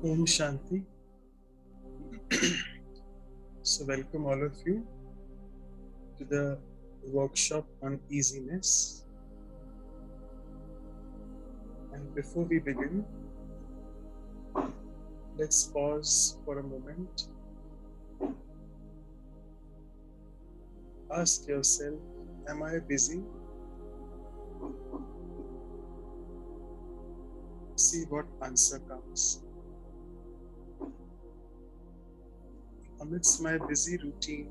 Om Shanti. So, welcome all of you to the workshop on easiness. And before we begin, let's pause for a moment. Ask yourself, am I busy? See what answer comes. Amidst my busy routine,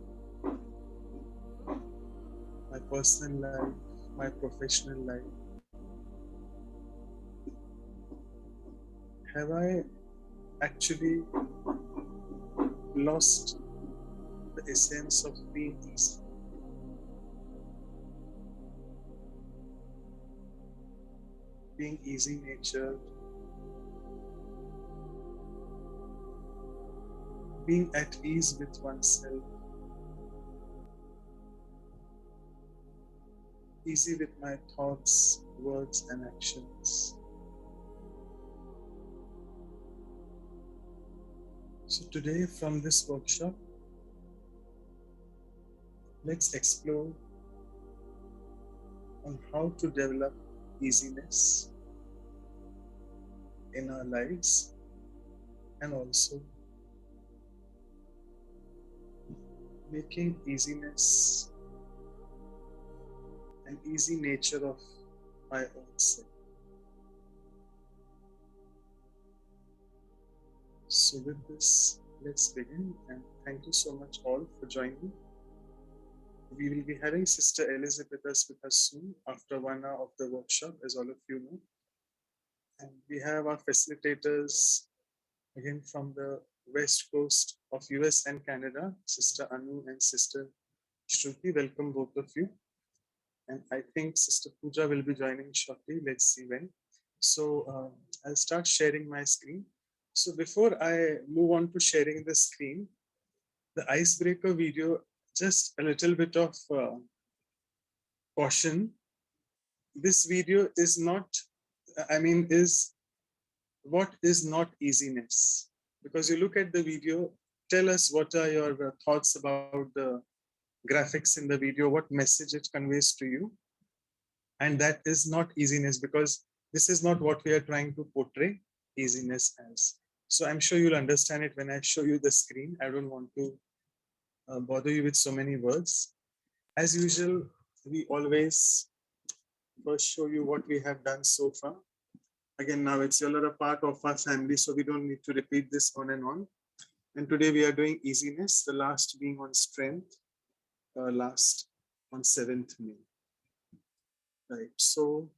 my personal life, my professional life, have I actually lost the essence of being easy? Being easy natured, being at ease with oneself, easy with my thoughts, words, and actions. So, today from this workshop, let's explore on how to develop easiness in our lives and also making easiness an easy nature of my own self. So with this, let's begin, and thank you so much all for joining. We will be having Sister Elizabeth with us soon after 1 hour of the workshop, as all of you know. And we have our facilitators again from the west coast of US and Canada, Sister Anu and Sister Shruti. Welcome both of you. And I think Sister Pooja will be joining shortly. Let's see when. So I'll start sharing my screen. So before I move on to sharing the screen, the icebreaker video, just a little bit of caution. This video is not, is what is not easiness? Because you look at the video, tell us what are your thoughts about the graphics in the video, what message it conveys to you. And that is not easiness, because this is not what we are trying to portray easiness as. So I'm sure you'll understand it when I show you the screen. I don't want to bother you with so many words. As usual, we always first show you what we have done so far. Again, now it's you're a part of our family, so we don't need to repeat this on and on. And today we are doing easiness, the last being on strength, last on 7th May. Right, so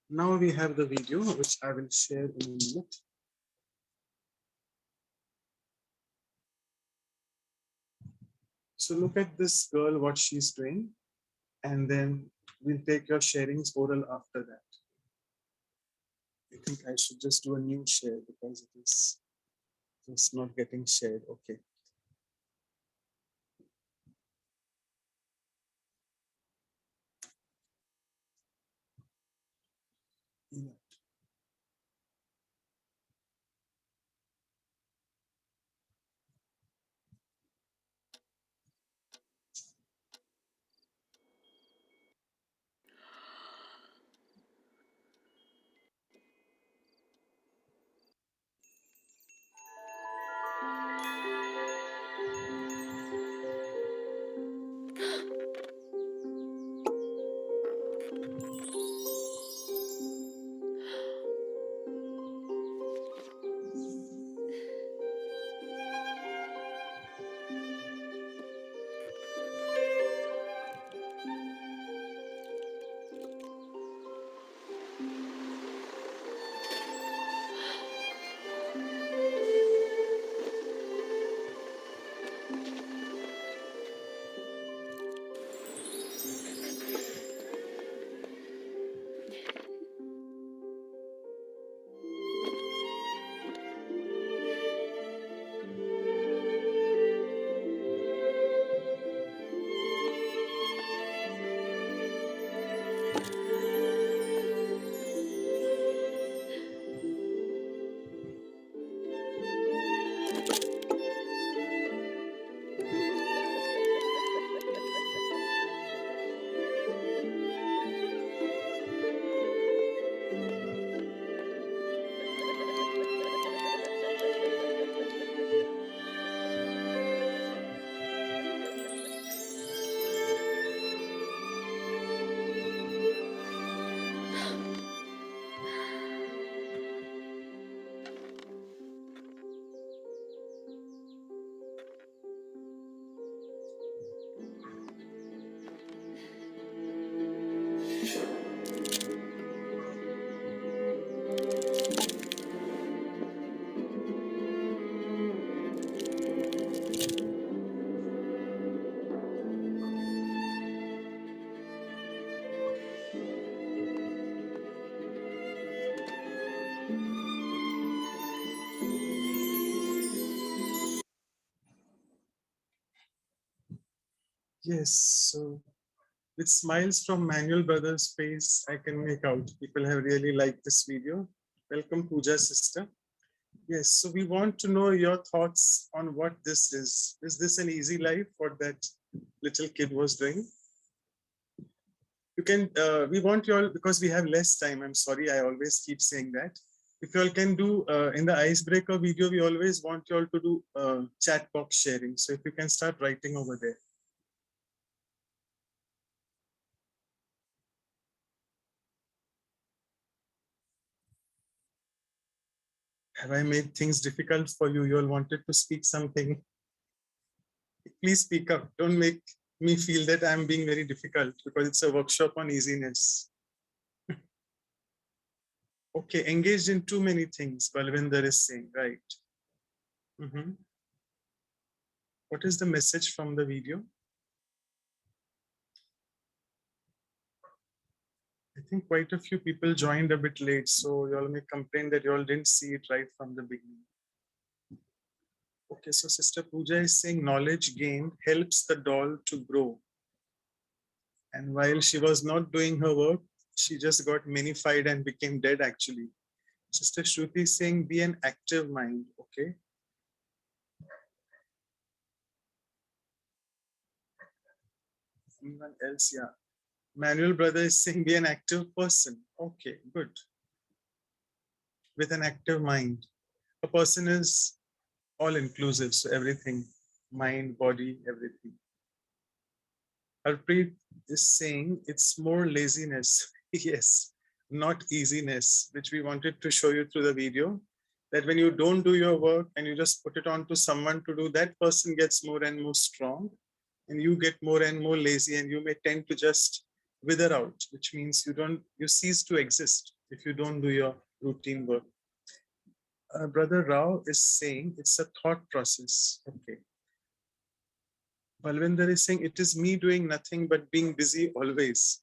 now we have the video, which I will share in a minute. So look at this girl, what she's doing, and then we'll take your sharings oral after that. I think I should just do a new share because it is just not getting shared. Okay. Yeah. Yes, so with smiles from Manuel Brothers' face, I can make out people have really liked this video. Welcome, Pooja sister. Yes, so we want to know your thoughts on what this is. Is this an easy life, what that little kid was doing? You can, we want you all, because we have less time, I'm sorry, I always keep saying that. If you all can do, in the icebreaker video, we always want you all to do chat box sharing. So if you can start writing over there. Have I made things difficult for you? You all wanted to speak something. Please speak up. Don't make me feel that I'm being very difficult, because it's a workshop on easiness. Okay, engaged in too many things, Balvinder is saying, right? What is the message from the video? I think quite a few people joined a bit late, so you all may complain that you all didn't see it right from the beginning. Okay, so Sister Pooja is saying knowledge gained helps the doll to grow. And while she was not doing her work, she just got minified and became dead actually. Sister Shruti is saying be an active mind, okay? Anyone else? Yeah. Manuel brother is saying be an active person. Okay, good. With an active mind. A person is all inclusive, so everything, mind, body, everything. Harpreet is saying it's more laziness. Yes, not easiness, which we wanted to show you through the video. That when you don't do your work and you just put it on to someone to do, that person gets more and more strong, and you get more and more lazy, and you may tend to just wither out, which means you cease to exist if you don't do your routine work. Brother Rao is saying it's a thought process. Okay. Balvinder is saying it is me doing nothing but being busy always.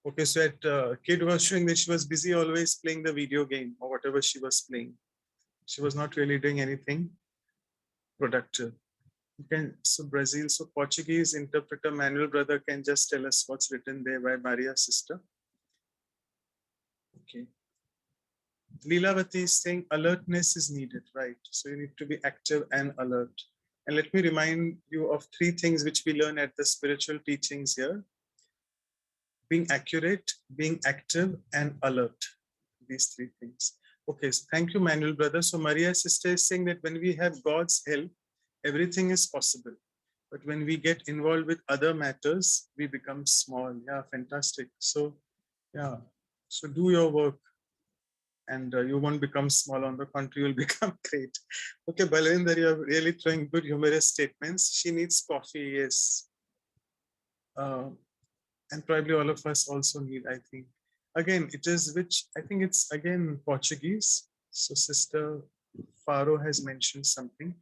Okay, so that kid was showing that she was busy always playing the video game or whatever she was playing. She was not really doing anything productive. You can, so Brazil, so Portuguese interpreter Manuel brother can just tell us what's written there by Maria's sister. Okay. Leelavati is saying alertness is needed, right? So you need to be active and alert. And let me remind you of three things which we learn at the spiritual teachings here. Being accurate, being active, and alert. These three things. Okay, so thank you, Manuel brother. So Maria's sister is saying that when we have God's help, everything is possible. But when we get involved with other matters, we become small. Yeah, fantastic. So, yeah, so do your work, and you won't become small. On the contrary, you'll become great. Okay, Balwinder, you're really throwing good humorous statements. She needs coffee, yes. And probably all of us also need, I think. Again, it is which, I think it's again Portuguese. So Sister Faro has mentioned something.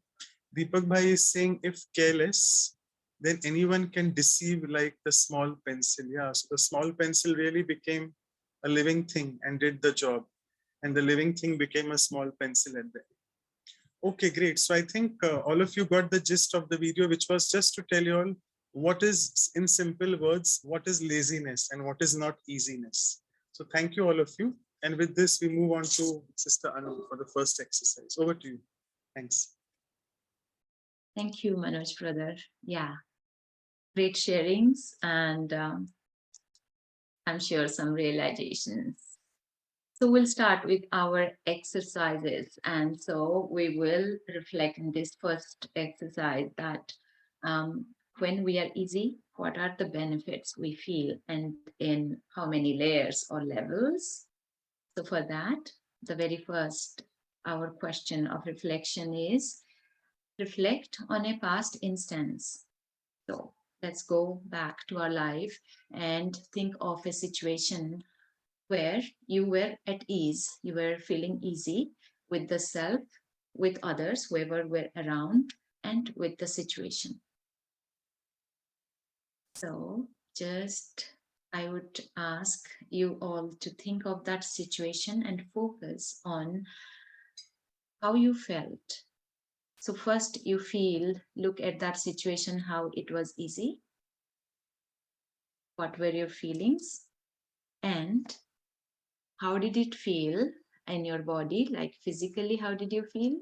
Deepak Bhai is saying if careless, then anyone can deceive like the small pencil. Yeah, so the small pencil really became a living thing and did the job. And the living thing became a small pencil at the end. Okay, great. So I think all of you got the gist of the video, which was just to tell you all what is, in simple words, what is laziness and what is not easiness. So thank you all of you. And with this, we move on to Sister Anu for the first exercise. Over to you. Thanks. Thank you, Manoj brother. Yeah, great sharings and I'm sure some realizations. So we'll start with our exercises. And so we will reflect in this first exercise that when we are easy, what are the benefits we feel and in how many layers or levels? So for that, the very first, our question of reflection is reflect on a past instance. So let's go back to our life and think of a situation where you were at ease, you were feeling easy with the self, with others, whoever were around, and with the situation. So just I would ask you all to think of that situation and focus on how you felt. So first you feel, look at that situation, how it was easy. What were your feelings? And how did it feel in your body? Like physically, how did you feel?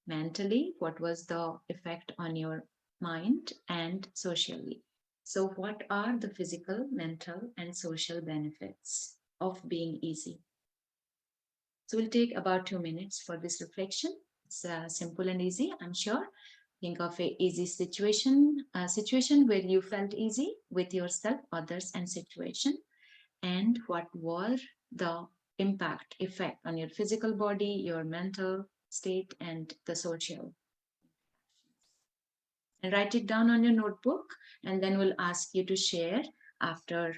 Mentally, what was the effect on your mind? And socially? So, what are the physical, mental, and social benefits of being easy? So, we'll take about 2 minutes for this reflection. It's simple and easy, I'm sure. Think of a easy situation, a situation where you felt easy with yourself, others, and situation. And what were the impact, effect on your physical body, your mental state, and the social. And write it down on your notebook, and then we'll ask you to share after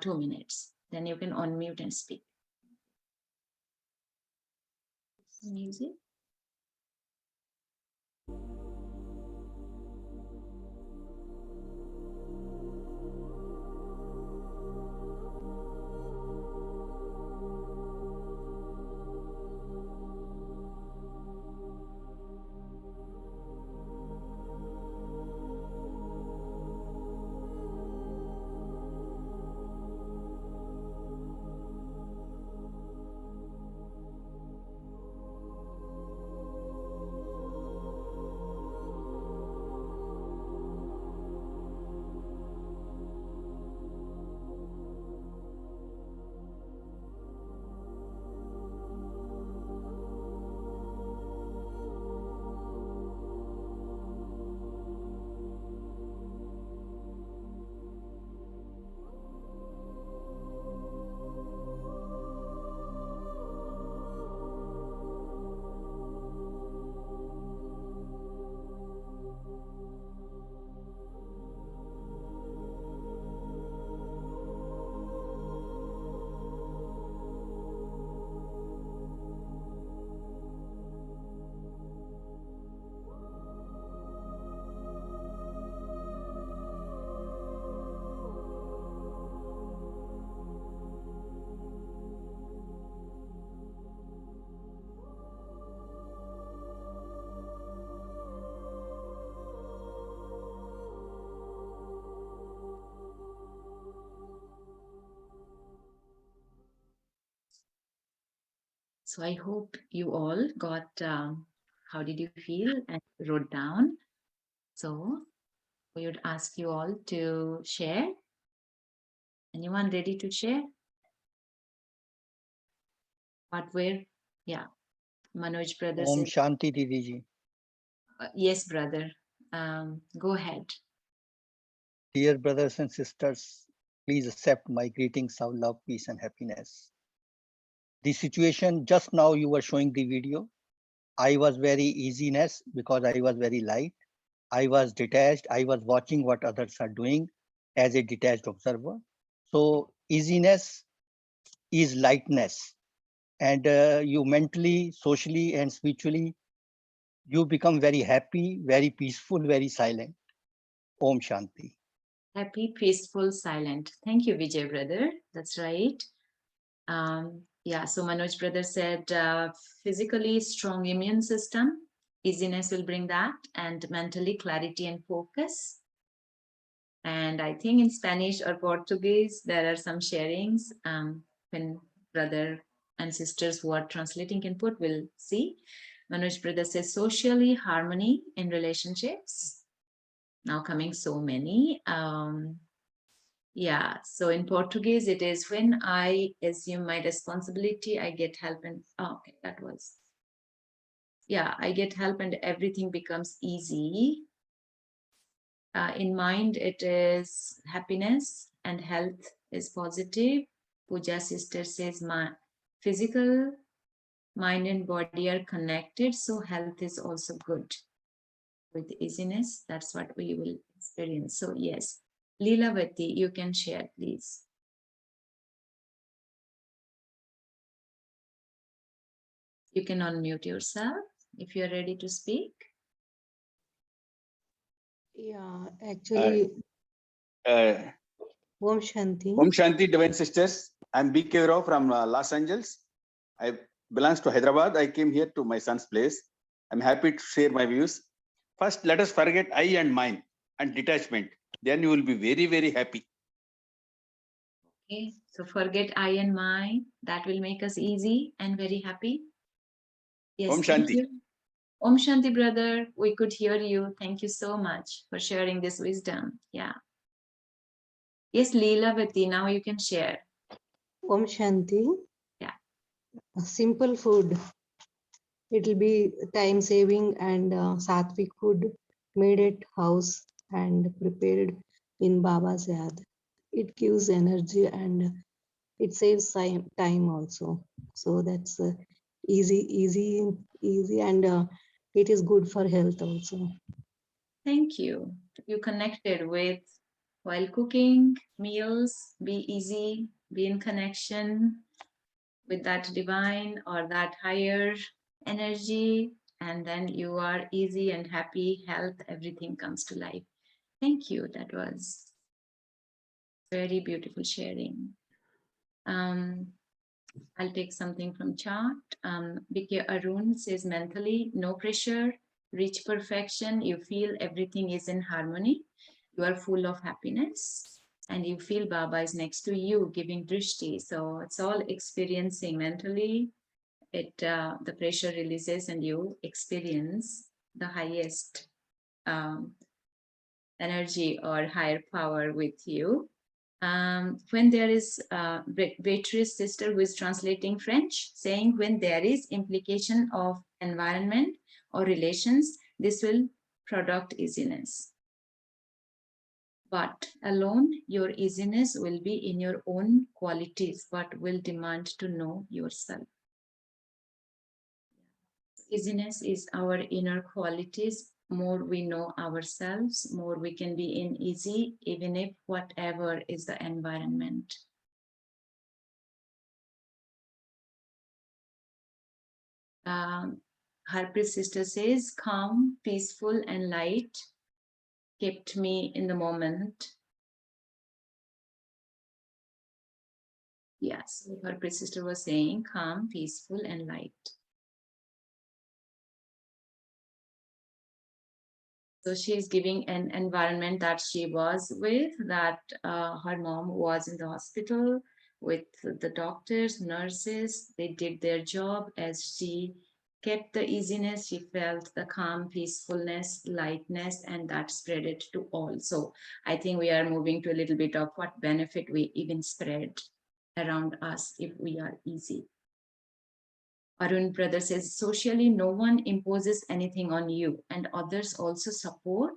2 minutes. Then you can unmute and speak. Music. So I hope you all got how did you feel and wrote down. So we would ask you all to share. Anyone ready to share? What were, yeah, Manoj brother Om said, Shanti Didi ji. yes, brother. Go ahead. Dear brothers and sisters, please accept my greetings of love, peace, and happiness. The situation just now you were showing the video. I was very easiness because I was very light. I was detached. I was watching what others are doing as a detached observer. So easiness is lightness, and you mentally, socially, and spiritually you become very happy, very peaceful, very silent. Om Shanti. Happy, peaceful, silent. Thank you, Vijay brother. That's right. Yeah, so Manoj brother said physically strong immune system, easiness will bring that, and mentally clarity and focus. And I think in Spanish or Portuguese, there are some sharings when brother and sisters who are translating can put, we'll see. Manoj brother says socially harmony in relationships. Now coming so many. Yeah, so in Portuguese, it is when I assume my responsibility, I get help and, oh, okay, that was, yeah, I get help and everything becomes easy. In mind, it is happiness and health is positive. Puja sister says my physical, mind and body are connected, so health is also good. With easiness, that's what we will experience. So yes, Leelavati, you can share, please. You can unmute yourself if you're ready to speak. Yeah, actually, Uh, Om Shanti. Om Shanti, Divine Sisters. I'm BK Rao from Los Angeles. I belongs to Hyderabad. I came here to my son's place. I'm happy to share my views. First, let us forget I and mine and detachment. Then you will be very, very happy. Okay, so forget I and my. That will make us easy and very happy. Yes, Om thank Shanti. you. Om Shanti, brother. We could hear you. Thank you so much for sharing this wisdom. Yeah. Yes, Leelavati, now you can share. Om Shanti. Yeah. A simple food. It will be time saving and sattvic food made at house and prepared in Baba's yard. It gives energy and it saves time also. So that's easy, and it is good for health also. Thank you. You connected with while cooking, meals, be easy, be in connection with that divine or that higher energy, and then you are easy and happy, health, everything comes to life. Thank you. That was very beautiful sharing. I'll take something from chart. BK Arun says mentally, no pressure, reach perfection. You feel everything is in harmony. You are full of happiness and you feel Baba is next to you giving drishti. So it's all experiencing mentally. The pressure releases and you experience the highest energy or higher power with you. When there is Beatrice sister who is translating French, saying when there is implication of environment or relations, this will product easiness. But alone, your easiness will be in your own qualities, but will demand to know yourself. Easiness is our inner qualities. More we know ourselves, more we can be in easy, even if whatever is the environment. Harpreet sister says, calm, peaceful, and light kept me in the moment. Yes, Harpreet sister was saying, calm, peaceful, and light. So she's giving an environment that she was with, that her mom was in the hospital with the doctors, nurses. They did their job. As she kept the easiness, she felt the calm, peacefulness, lightness, and that spread it to all. So I think we are moving to a little bit of what benefit we even spread around us if we are easy. Arun brother says, socially, no one imposes anything on you, and others also support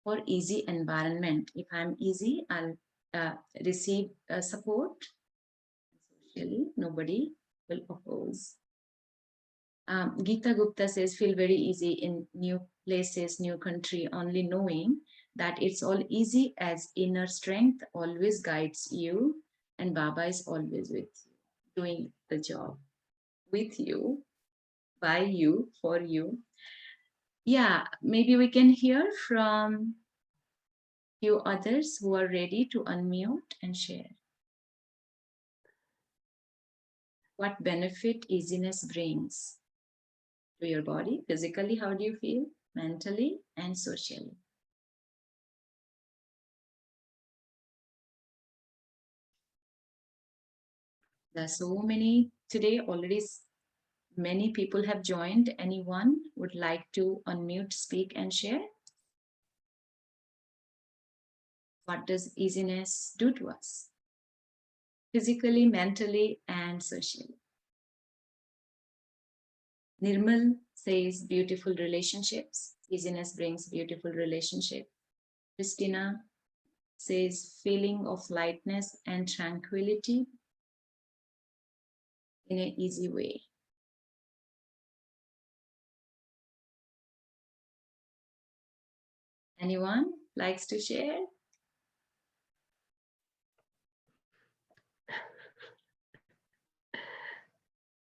for easy environment. If I'm easy, I'll receive support. Socially, nobody will oppose. Geeta Gupta says, feel very easy in new places, new country, only knowing that it's all easy as inner strength always guides you and Baba is always with you, doing the job with you, by you, for you. Yeah, maybe we can hear from few others who are ready to unmute and share. What benefit easiness brings to your body? Physically, how do you feel? Mentally and socially. There are so many today already. Many people have joined. Anyone would like to unmute, speak, and share? What does easiness do to us? Physically, mentally, and socially. Nirmal says beautiful relationships. Easiness brings beautiful relationship. Christina says feeling of lightness and tranquility in an easy way. Anyone likes to share?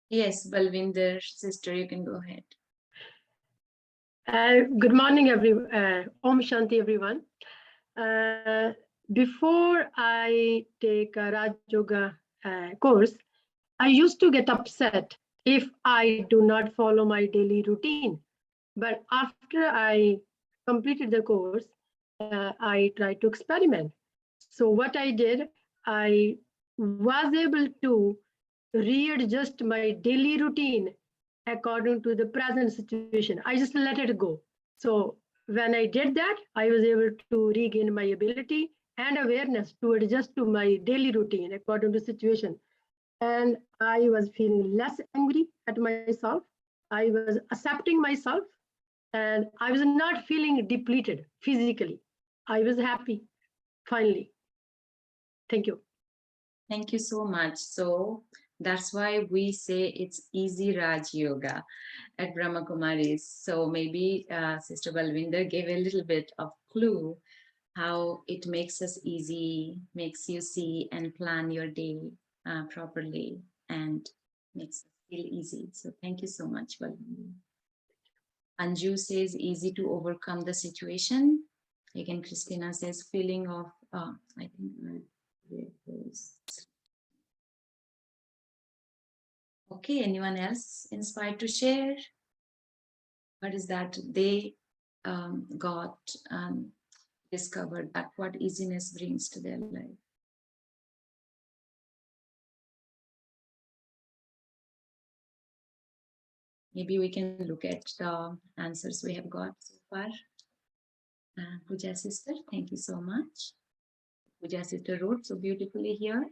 Yes, Balvinder, sister, you can go ahead. Good morning, Om Shanti, everyone. Before I take a Raj Yoga course, I used to get upset if I do not follow my daily routine. But after I completed the course, I tried to experiment. So what I did, I was able to readjust my daily routine according to the present situation. I just let it go. So when I did that, I was able to regain my ability and awareness to adjust to my daily routine according to situation. And I was feeling less angry at myself. I was accepting myself, and I was not feeling depleted physically. I was happy finally. Thank you. Thank you so much. So that's why we say it's easy Raj Yoga at Brahma Kumaris. So maybe Sister Balwinder gave a little bit of clue how it makes us easy, makes you see and plan your day properly, and makes us feel easy. So thank you so much, Balwinder. Anju says easy to overcome the situation. Again, Christina says feeling of, I think where it goes. Okay, anyone else inspired to share? What is that they got discovered, that what easiness brings to their life? Maybe we can look at the answers we have got so far. Puja sister, thank you so much. Puja sister wrote so beautifully here.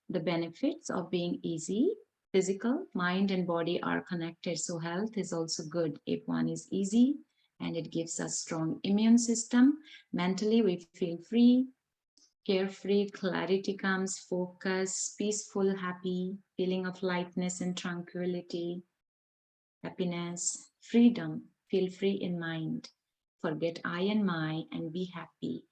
The benefits of being easy. Physical, mind and body are connected. So health is also good if one is easy, and it gives us strong immune system. Mentally, we feel free, carefree, clarity comes, focus, peaceful, happy, feeling of lightness and tranquility, happiness, freedom, feel free in mind, forget I and my and be happy.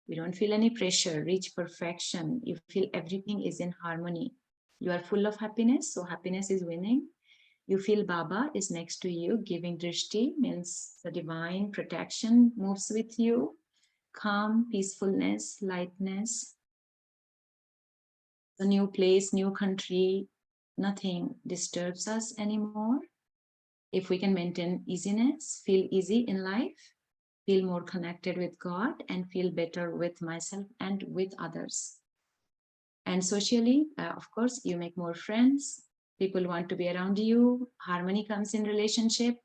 You don't feel any pressure, reach perfection. You feel everything is in harmony. You are full of happiness, so happiness is winning. You feel Baba is next to you, giving drishti, means the divine protection moves with you. Calm, peacefulness, lightness. The new place, new country, nothing disturbs us anymore. If we can maintain easiness, feel easy in life, feel more connected with God, and feel better with myself and with others. And socially, of course, you make more friends. People want to be around you. Harmony comes in relationship.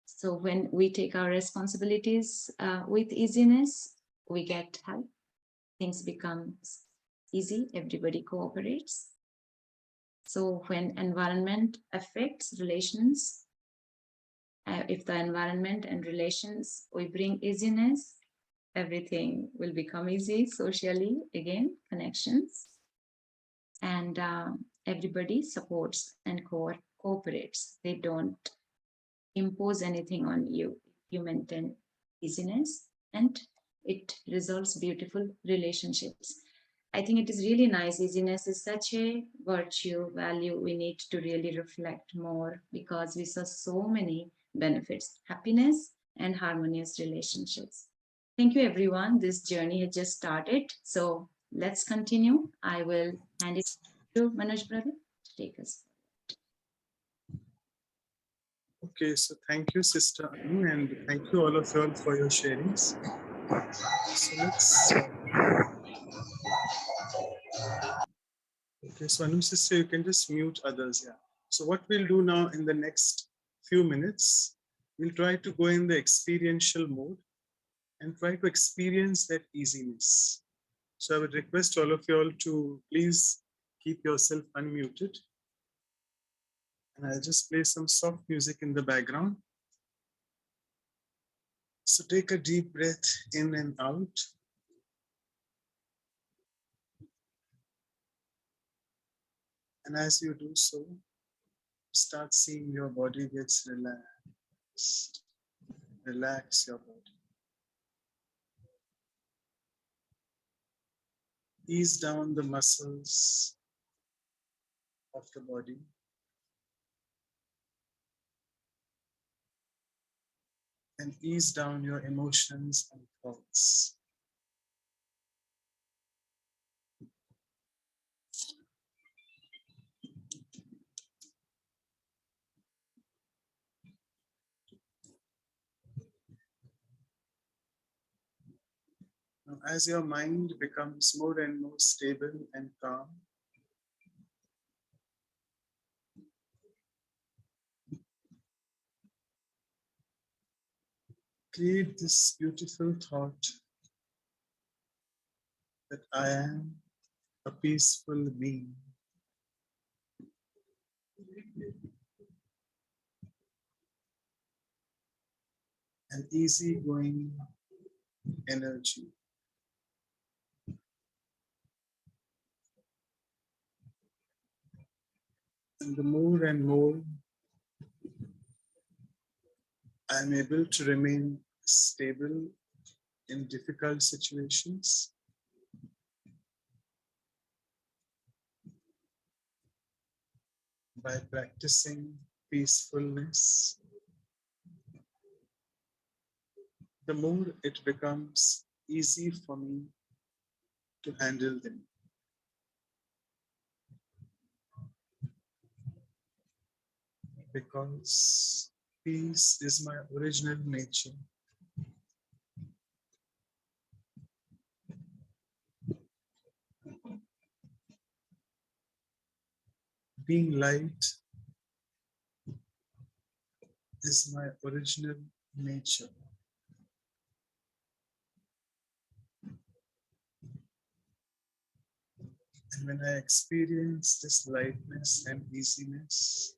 So when we take our responsibilities with easiness, we get help. Things become easy. Everybody cooperates. So when environment affects relations, if the environment and relations, we bring easiness, everything will become easy socially, again, connections. And everybody supports and cooperates. They don't impose anything on you. You maintain easiness and it results beautiful relationships. I think it is really nice. Easiness is such a virtue, value we need to really reflect more, because we saw so many benefits, happiness and harmonious relationships. Thank you, everyone. This journey has just started. So let's continue. I will hand it to Manoj brother to take us. Okay, so thank you, Sister Anu, and thank you all of you all for your sharings. So let's. Okay, so Anu sister, you can just mute others. Yeah. So what we'll do now in the next few minutes, we'll try to go in the experiential mode and try to experience that easiness. So I would request all of you all to please keep yourself unmuted. And I'll just play some soft music in the background. So take a deep breath in and out. And as you do so, start seeing your body gets relaxed. Relax your body. Ease down the muscles of the body. And ease down your emotions and thoughts. Now As your mind becomes more and more stable and calm, create this beautiful thought that I am a peaceful being. An easygoing energy. And the more and more I'm able to remain stable in difficult situations, by practicing peacefulness, the more it becomes easy for me to handle them. Because peace is my original nature. Being light is my original nature. And when I experience this lightness and easiness,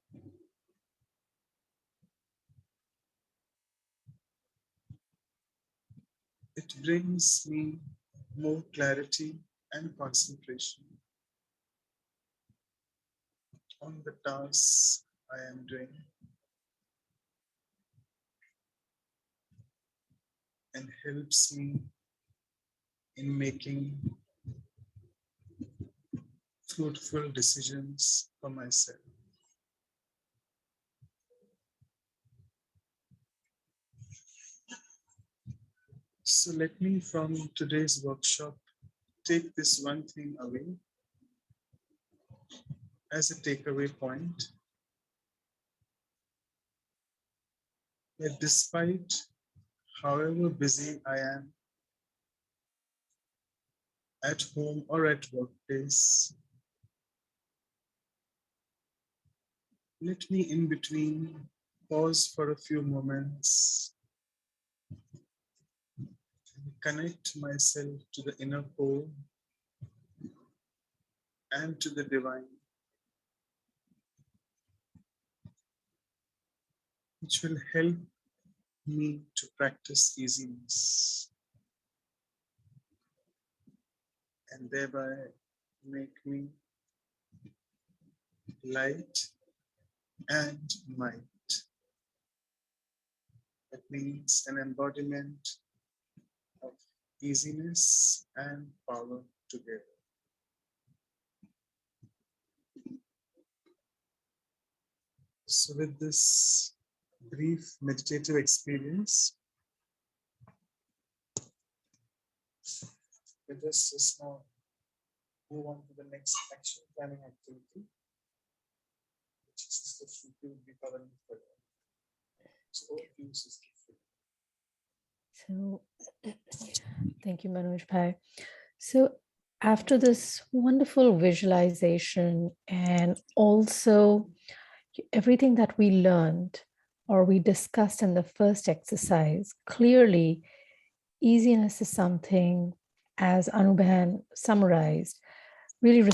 it brings me more clarity and concentration on the tasks I am doing, and helps me in making fruitful decisions for myself. So let me, from today's workshop, take this one thing away as a takeaway point, that despite however busy I am at home or at workplace, let me in between pause for a few moments and connect myself to the inner core and to the divine, which will help me to practice easiness and thereby make me light and might. That means an embodiment of easiness and power together. So with this brief meditative experience, let us just now move on to the next action planning activity, which is the fulfill the covenant further. So over to you, Sister Phil. So, thank you, Manoj Bhai. So, after this wonderful visualization and also everything that we learned or we discussed in the first exercise, clearly, easiness is something, as Anubhan summarized, really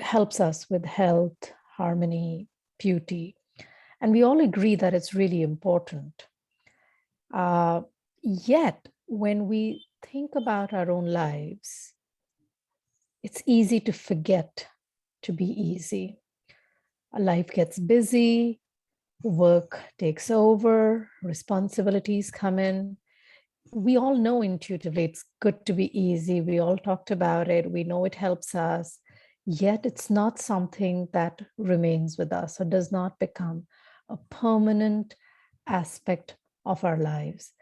helps us with health, harmony, beauty. And we all agree that it's really important. Yet, when we think about our own lives, it's easy to forget to be easy. Our life gets busy, work takes over, responsibilities come in. We all know intuitively it's good to be easy. We all talked about it. We know it helps us. Yet it's not something that remains with us or does not become a permanent aspect of our lives.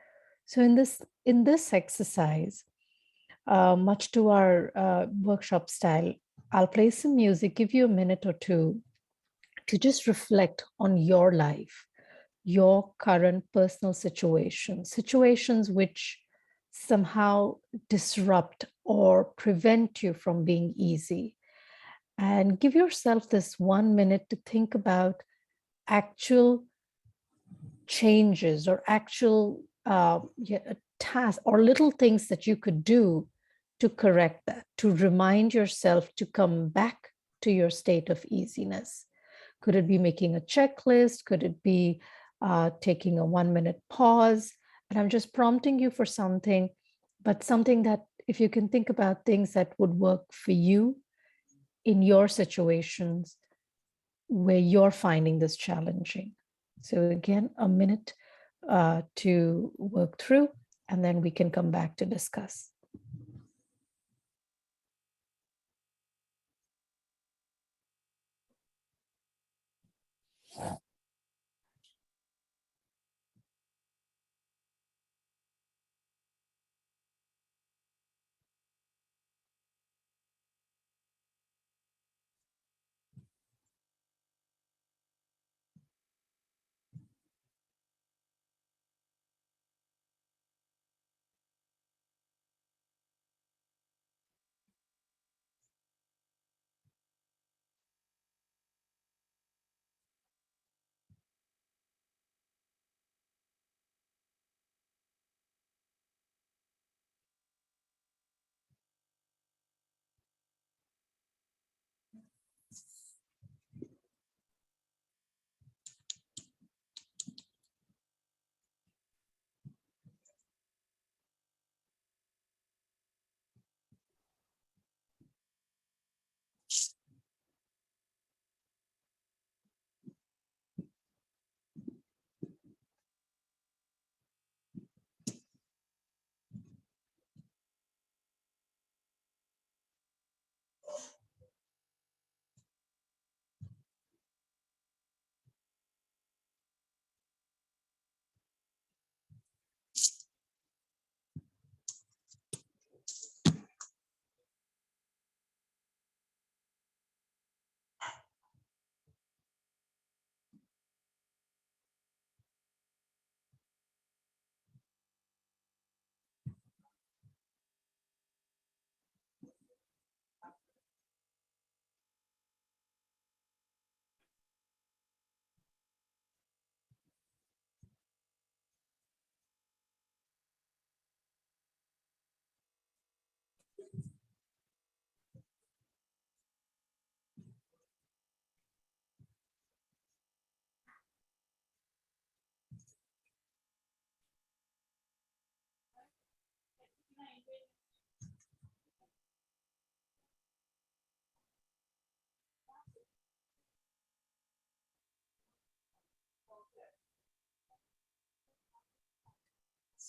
So in this exercise, much to our workshop style, I'll play some music, give you a minute or two to just reflect on your life, your current personal situations which somehow disrupt or prevent you from being easy. And give yourself this 1 minute to think about actual changes or actual tasks or little things that you could do to correct that, to remind yourself to come back to your state of easiness. Could it be making a checklist? Could it be taking a 1 minute pause? And I'm just prompting you for something, but something that if you can think about things that would work for you in your situations where you're finding this challenging. So again, a minute to work through, and then we can come back to discuss.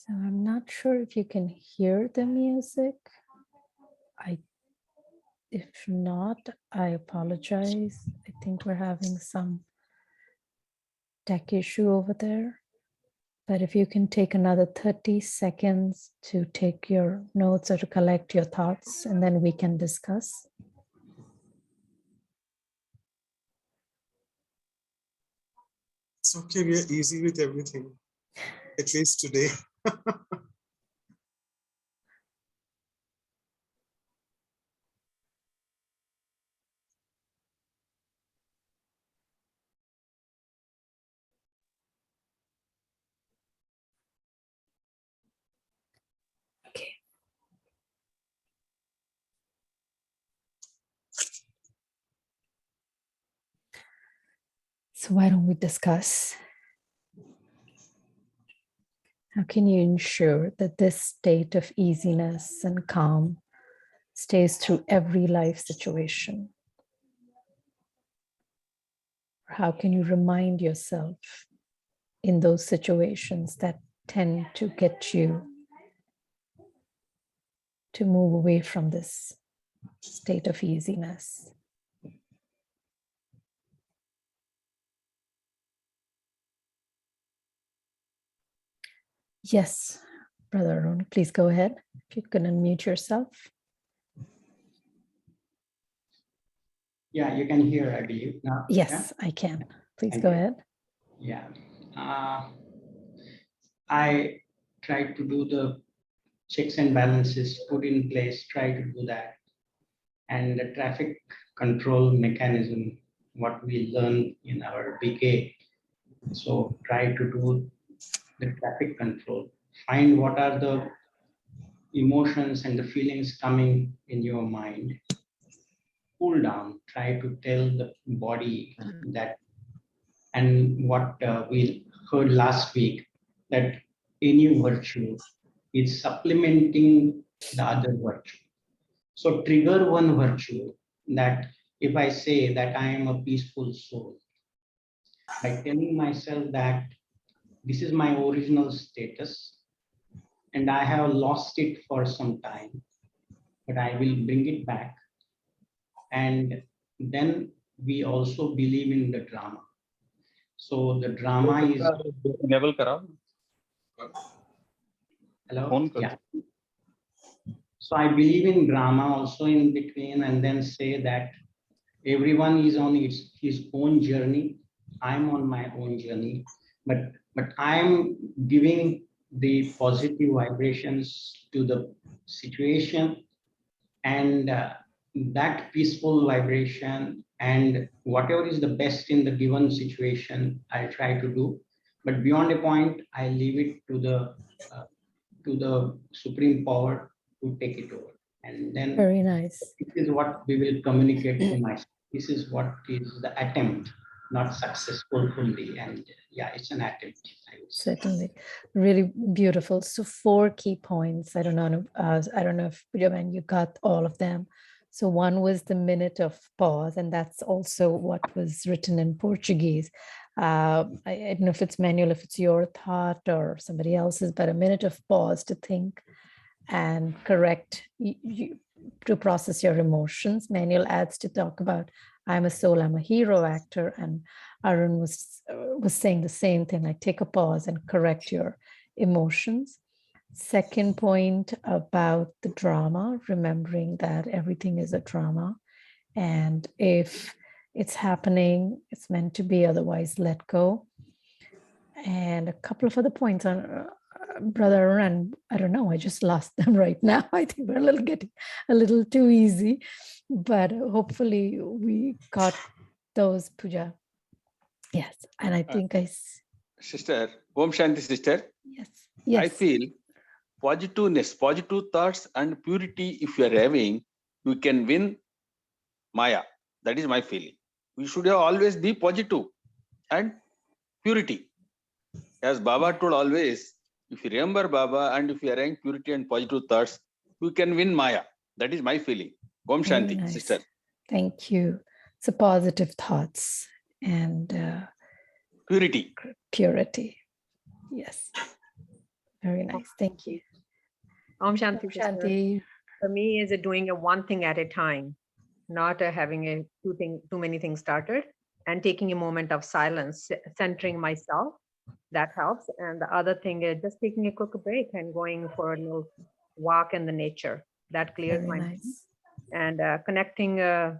So I'm not sure if you can hear the music. If not, I apologize. I think we're having some tech issue over there. But if you can take another 30 seconds to take your notes or to collect your thoughts, and then we can discuss. It's okay, we are easy with everything, at least today. Okay. So why don't we discuss? How can you ensure that this state of easiness and calm stays through every life situation? How can you remind yourself in those situations that tend to get you to move away from this state of easiness? Yes, Brother Arun, please go ahead. If you can unmute yourself. Yeah, you can hear, I believe. Now. Yes, Yeah? I can. Please Thank go you. ahead. Yeah. I tried to do the checks and balances put in place, try to do that. And the traffic control mechanism, what we learn in our BK. So try to do the traffic control. Find what are the emotions and the feelings coming in your mind. Cool down, try to tell the body that, and what we heard last week, that any virtue is supplementing the other virtue. So trigger one virtue, that if I say that I am a peaceful soul, by telling myself that this is my original status and I have lost it for some time, but I will bring it back. And then we also believe in the drama. So the drama is, Enable kara. hello? Phone Yeah. So I believe in drama also in between, and then say that everyone is on his own journey. I'm on my own journey, but I'm giving the positive vibrations to the situation, and that peaceful vibration and whatever is the best in the given situation, I'll try to do. But beyond a point, I leave it to the supreme power to take it over. And then Very nice. this is what we will communicate to myself. This is what is the attempt, not successful fully. And yeah, it's an attempt, I would say. Certainly, really beautiful. So 4 key points. I don't know if Pujaban, you got all of them. So one was the minute of pause, and that's also what was written in Portuguese. I don't know if it's manual, if it's your thought or somebody else's, but a minute of pause to think and correct to process your emotions. Manual adds to talk about I'm a soul, I'm a hero actor, and Arun was saying the same thing, like take a pause and correct your emotions. Second point about the drama, remembering that everything is a drama, and if it's happening, it's meant to be, otherwise let go. And a couple of other points on Brother Arun, I don't know, I just lost them right now. I think we're getting a little too easy, but hopefully we got those, Puja. Yes, and I think Sister, Om Shanti sister. yes. I feel positiveness, positive thoughts and purity, if you are having, you can win Maya. That is my feeling. We should have always be positive and purity. As Baba told always, if you remember Baba and if you are having purity and positive thoughts, you can win Maya. That is my feeling. Om Very Shanti, nice. sister. Thank you. So positive thoughts and Purity. purity. Yes. Very nice. Thank you. Om Shanti. Om sister. Shanti. For me, is it doing a one thing at a time, not having a too many things started, and taking a moment of silence, centering myself. That helps. And the other thing is just taking a quick break and going for a little walk in the nature. That clears Very my mind. nice. And connecting to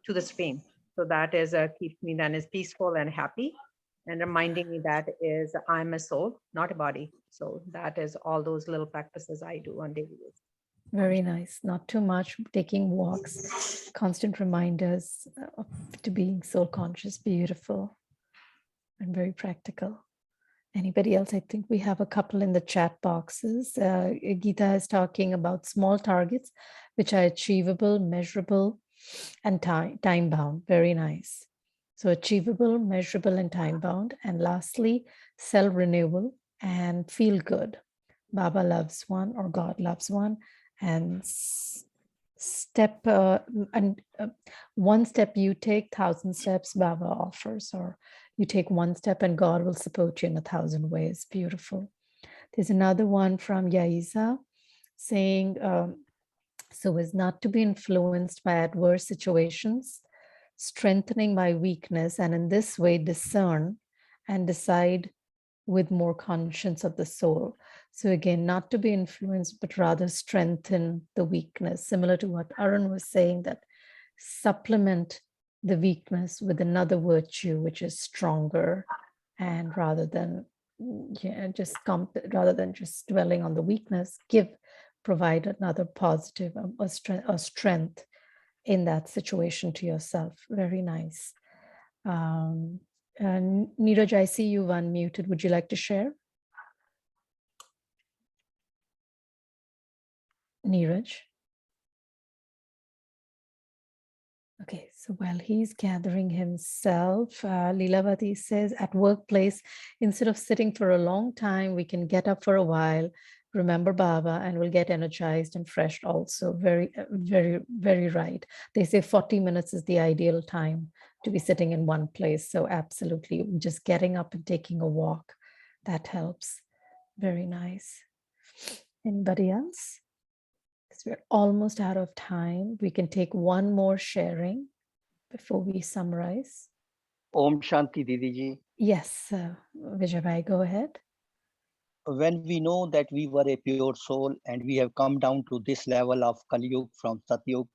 the stream. So that is keeps me then is peaceful and happy, and reminding me that is I'm a soul, not a body. So that is all those little practices I do on daily basis. Very nice. Not too much. Taking walks, constant reminders to being soul conscious. Beautiful and very practical. Anybody else? I think we have a couple in the chat boxes. Geeta is talking about small targets, which are achievable, measurable, and time bound. Very nice. So achievable, measurable, and time bound. And lastly, cell renewal and feel good. Baba loves one, or God loves one. And one step you take, 1,000 steps Baba offers, or you take one step and God will support you in 1,000 ways. Beautiful. There's another one from Yaiza saying, so as not to be influenced by adverse situations, strengthening my weakness, and in this way discern and decide with more conscience of the soul. So again, not to be influenced, but rather strengthen the weakness, similar to what Arun was saying, that supplement the weakness with another virtue, which is stronger, and rather than just dwelling on the weakness, give provide another positive, a strength in that situation to yourself. Very nice. And Neeraj, I see you've unmuted. Would you like to share? Neeraj? Okay, so while he's gathering himself, Leelavati says, at workplace, instead of sitting for a long time, we can get up for a while, remember Baba, and we'll get energized and fresh also. Very, very right. They say 40 minutes is the ideal time to be sitting in one place. So absolutely, just getting up and taking a walk, that helps. Very nice. Anybody else? Because we're almost out of time. We can take one more sharing before we summarize. Om Shanti Didiji. Yes, Vijay, go ahead. When we know that we were a pure soul and we have come down to this level of Kali Yuga from Satyug,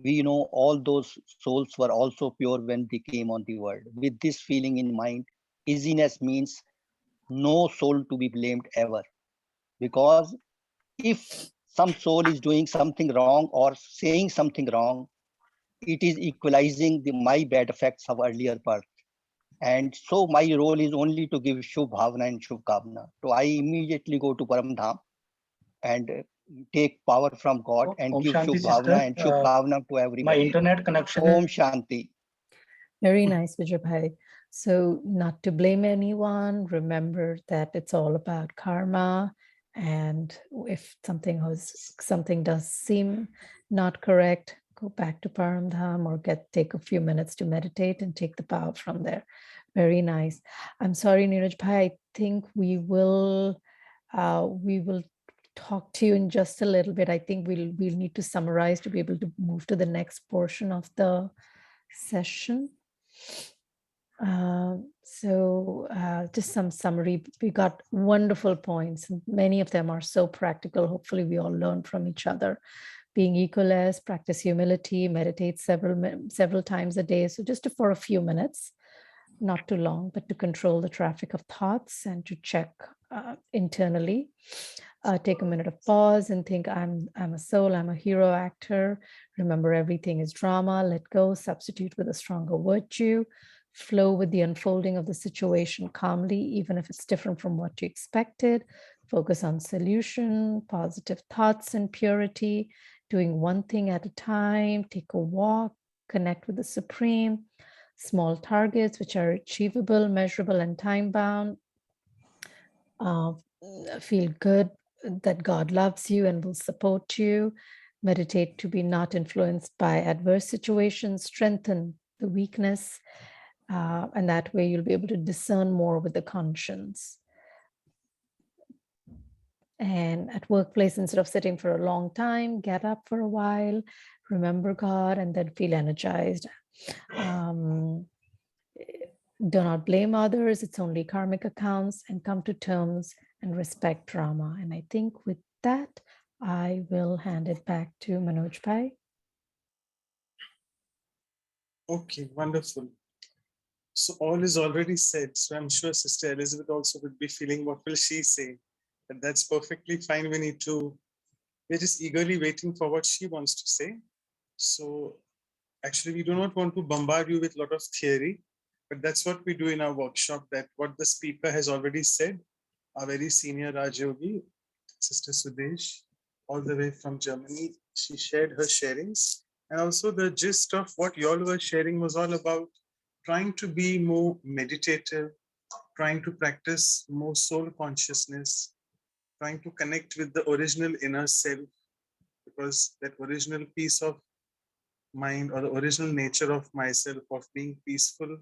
we know all those souls were also pure when they came on the world. With this feeling in mind, easiness means no soul to be blamed ever. Because if some soul is doing something wrong or saying something wrong, it is equalizing my bad effects of earlier birth. And so my role is only to give Shubh Bhavana and Shubh Kavana. So I immediately go to Param Dham and take power from God and Om give Shanti, Shubh Bhavana sister. and Shubh Kavana to My everybody. internet connection. Om Shanti. Very nice, Vijay. So not to blame anyone, remember that it's all about karma. And if something does seem not correct, go back to Paramdham or take a few minutes to meditate and take the power from there. Very nice. I'm sorry, Neeraj Bhai, I think we will talk to you in just a little bit. I think we'll need to summarize to be able to move to the next portion of the session. Just some summary. We got wonderful points. Many of them are so practical. Hopefully we all learn from each other. Being egoless, practice humility, meditate several times a day. So just for a few minutes, not too long, but to control the traffic of thoughts and to check internally. Take a minute of pause and think, I'm a soul, I'm a hero actor. Remember, everything is drama. Let go, substitute with a stronger virtue. Flow with the unfolding of the situation calmly, even if it's different from what you expected. Focus on solution, positive thoughts and purity. Doing one thing at a time. Take a walk, connect with the Supreme. Small targets which are achievable, measurable, and time-bound. Feel good that God loves you and will support you. Meditate to be not influenced by adverse situations. Strengthen the weakness. And that way you'll be able to discern more with the conscience. And at workplace, instead of sitting for a long time, get up for a while, remember God, and then feel energized. Do not blame others. It's only karmic accounts, and come to terms and respect drama. And I think with that, I will hand it back to Manoj Bhai. Okay, wonderful. So all is already said. So I'm sure Sister Elizabeth also would be feeling what will she say. And that's perfectly fine. We're just eagerly waiting for what she wants to say. So actually, we do not want to bombard you with a lot of theory, but that's what we do in our workshop, that what the speaker has already said, our very senior Rajyogi, Sister Sudesh, all the way from Germany, she shared her sharings. And also the gist of what you all were sharing was all about trying to be more meditative, trying to practice more soul consciousness, trying to connect with the original inner self, because that original piece of mind or the original nature of myself of being peaceful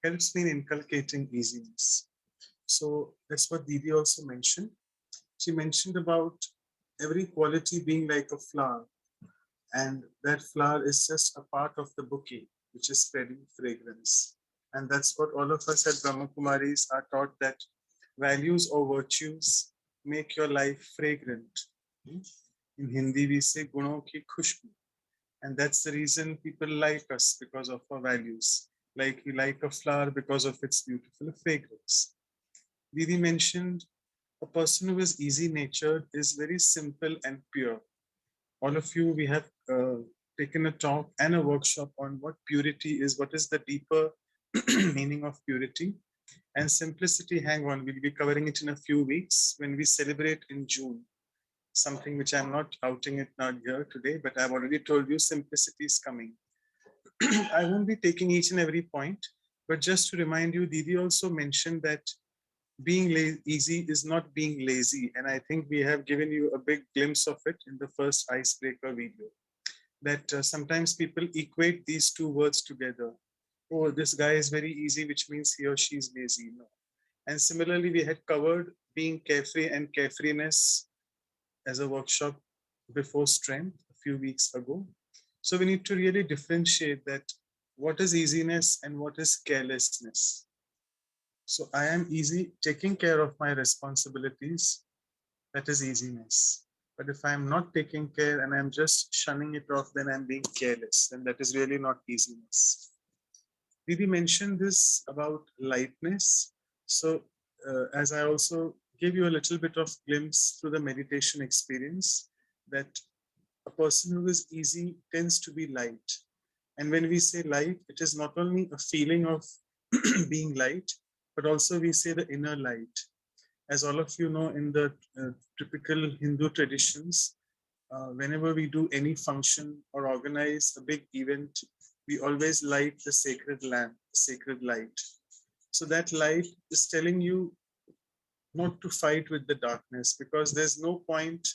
helps me in inculcating easiness. So that's what Didi also mentioned. She mentioned about every quality being like a flower, and that flower is just a part of the bouquet which is spreading fragrance. And that's what all of us at Brahma Kumaris are taught, that values or virtues make your life fragrant. In Hindi we say gunon ki khushbu. And that's the reason people like us, because of our values. Like we like a flower because of its beautiful fragrance. Didi mentioned A person who is easy natured is very simple and pure. All of you, we have taken a talk and a workshop on what purity is, what is the deeper meaning of purity. And simplicity, hang on, we'll be covering it in a few weeks when we celebrate in June. Something which I'm not outing it now here today, but I've already told you simplicity is coming. I won't be taking each and every point, but just to remind you, Didi also mentioned that being easy is not being lazy. And I think we have given you a big glimpse of it in the first icebreaker video, that sometimes people equate these two words together. Oh, this guy is very easy, which means he or she is lazy. No. And similarly, we had covered being carefree and carefreeness as a workshop before strength a few weeks ago. So we need to really differentiate that what is easiness and what is carelessness. So I am easy taking care of my responsibilities. That is easiness. But if I'm not taking care and I'm just shunning it off, then I'm being careless. And that is really not easiness. Didi mentioned this about lightness. So as I also gave you a little bit of glimpse through the meditation experience, that a person who is easy tends to be light. And when we say light, it is not only a feeling of being light, but also we say the inner light. As all of you know, in the typical Hindu traditions, whenever we do any function or organize a big event, we always light the sacred lamp, the sacred light. So that light is telling you not to fight with the darkness, because there's no point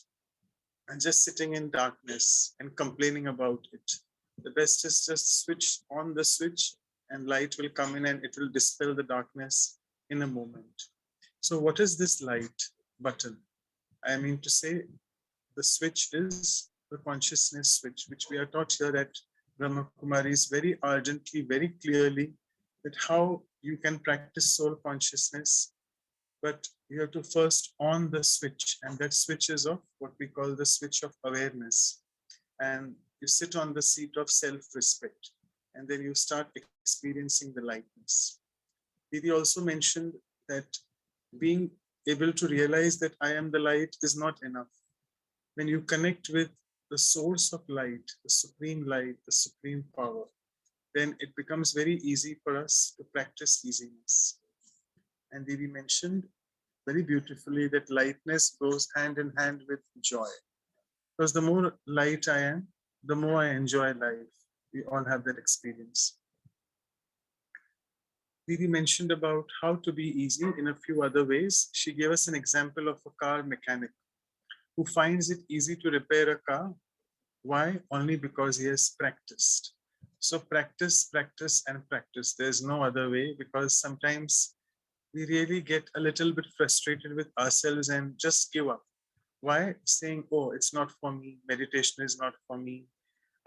just sitting in darkness and complaining about it. The best is just switch on the switch and light will come in and it will dispel the darkness in a moment. So what is this light button? I mean to say, the switch is the consciousness switch, which we are taught here at Brahma Kumaris very ardently, very clearly, that how you can practice soul consciousness, but you have to first on the switch, and that switch is of what we call the switch of awareness. And you sit on the seat of self-respect, and then you start experiencing the lightness. Didi also mentioned that being able to realize that I am the light is not enough. When you connect with the source of light, the supreme power, then it becomes very easy for us to practice easiness. And Didi mentioned very beautifully that lightness goes hand in hand with joy. Because the more light I am, the more I enjoy life. We all have that experience. Didi mentioned about how to be easy in a few other ways. She gave us an example of a car mechanic who finds it easy to repair a car. Why? Only because he has practiced. So practice, practice, and practice. There's no other way, because sometimes we really get a little bit frustrated with ourselves and just give up. Why? Saying, oh, it's not for me. Meditation is not for me.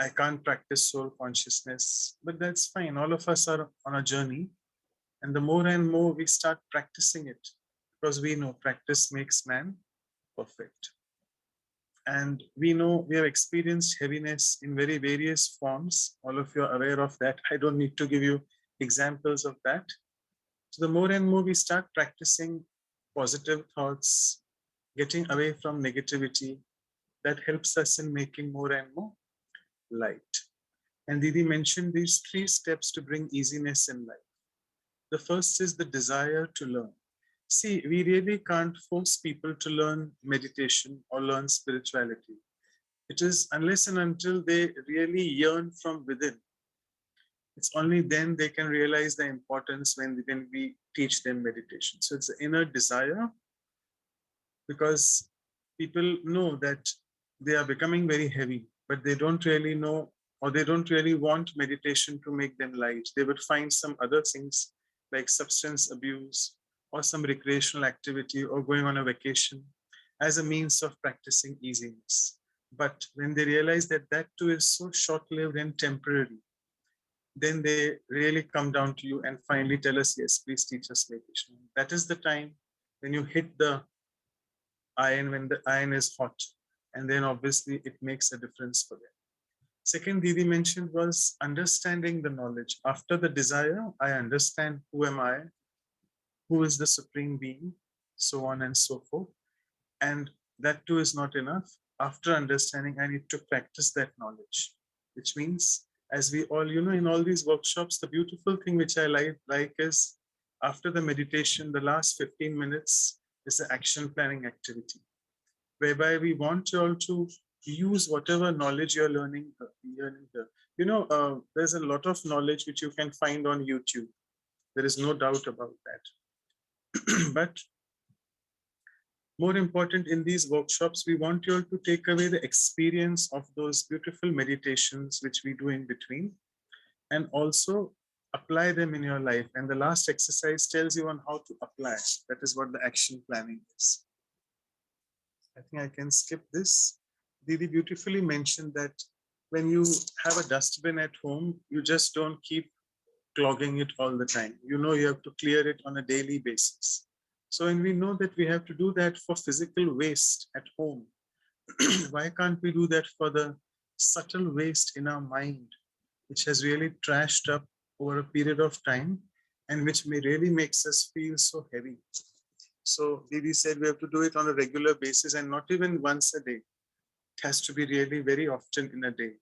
I can't practice soul consciousness. But that's fine. All of us are on a journey. And the more and more we start practicing it, because we know practice makes man perfect. And we know we have experienced heaviness in very various forms. All of you are aware of that. I don't need to give you examples of that. So the more and more we start practicing positive thoughts, getting away from negativity, that helps us in making more and more light. And Didi mentioned these 3 steps to bring easiness in life. The first is the desire to learn. See, we really can't force people to learn meditation or learn spirituality. It is unless and until they really yearn from within. It's only then they can realize the importance when we teach them meditation. So it's the inner desire, because people know that they are becoming very heavy, but they don't really know, or they don't really want meditation to make them light. They would find some other things like substance abuse or some recreational activity or going on a vacation as a means of practicing easiness. But when they realize that that too is so short-lived and temporary, then they really come down to you and finally tell us, yes, please teach us meditation. That is the time when you hit the iron, when the iron is hot, and then obviously it makes a difference for them. Second, Didi mentioned was understanding the knowledge. After the desire, I understand who am I, who is the supreme being. so on and so forth. And that too is not enough. After understanding, I need to practice that knowledge, which means, as we all, in all these workshops, the beautiful thing which I like is after the meditation, the last 15 minutes is the action planning activity, whereby we want you all to use whatever knowledge you're learning here. There's a lot of knowledge which you can find on YouTube. There is no doubt about that. But more important, in these workshops, we want you all to take away the experience of those beautiful meditations which we do in between, and also apply them in your life. And the last exercise tells you on how to apply. That is what the action planning is. I think I can skip this. Didi beautifully mentioned that when you have a dustbin at home, you just don't keep clogging it all the time. You have to clear it on a daily basis. So when we know that we have to do that for physical waste at home, why can't we do that for the subtle waste in our mind, which has really trashed up over a period of time and which really makes us feel so heavy? So Didi said we have to do it on a regular basis and not even once a day. It has to be really very often in a day.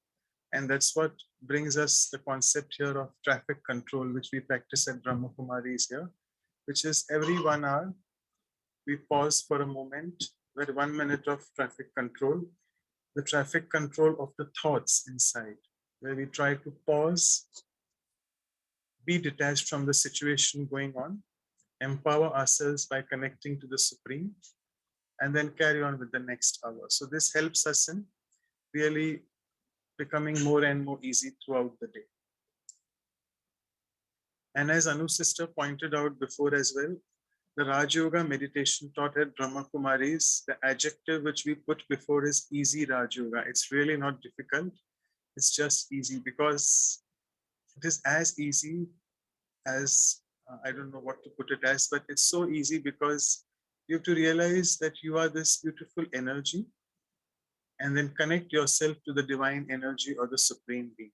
And that's what brings us the concept here of traffic control, which we practice at Brahma Kumaris here, which is every 1 hour, we pause for a moment, where 1 minute of traffic control, the traffic control of the thoughts inside, where we try to pause, be detached from the situation going on, empower ourselves by connecting to the Supreme, and then carry on with the next hour. So this helps us in really becoming more and more easy throughout the day. And as Anu's sister pointed out before as well, the Raj Yoga meditation taught at Brahma Kumaris, the adjective which we put before is easy Raj Yoga. It's really not difficult. It's just easy, because it is as easy as, I don't know what to put it as, but it's so easy because you have to realize that you are this beautiful energy and then connect yourself to the divine energy or the supreme being.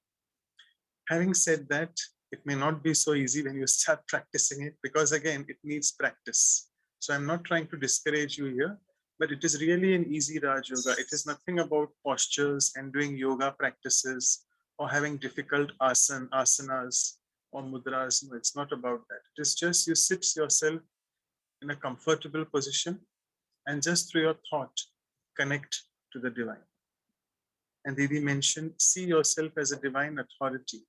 Having said that, it may not be so easy when you start practicing it, because again, it needs practice. So I'm not trying to discourage you here, but it is really an easy Raj Yoga. It is nothing about postures and doing yoga practices or having difficult asanas or mudras. No, it's not about that. It is just you sit yourself in a comfortable position and just through your thought, connect to the divine. And Didi mentioned, see yourself as a divine authority,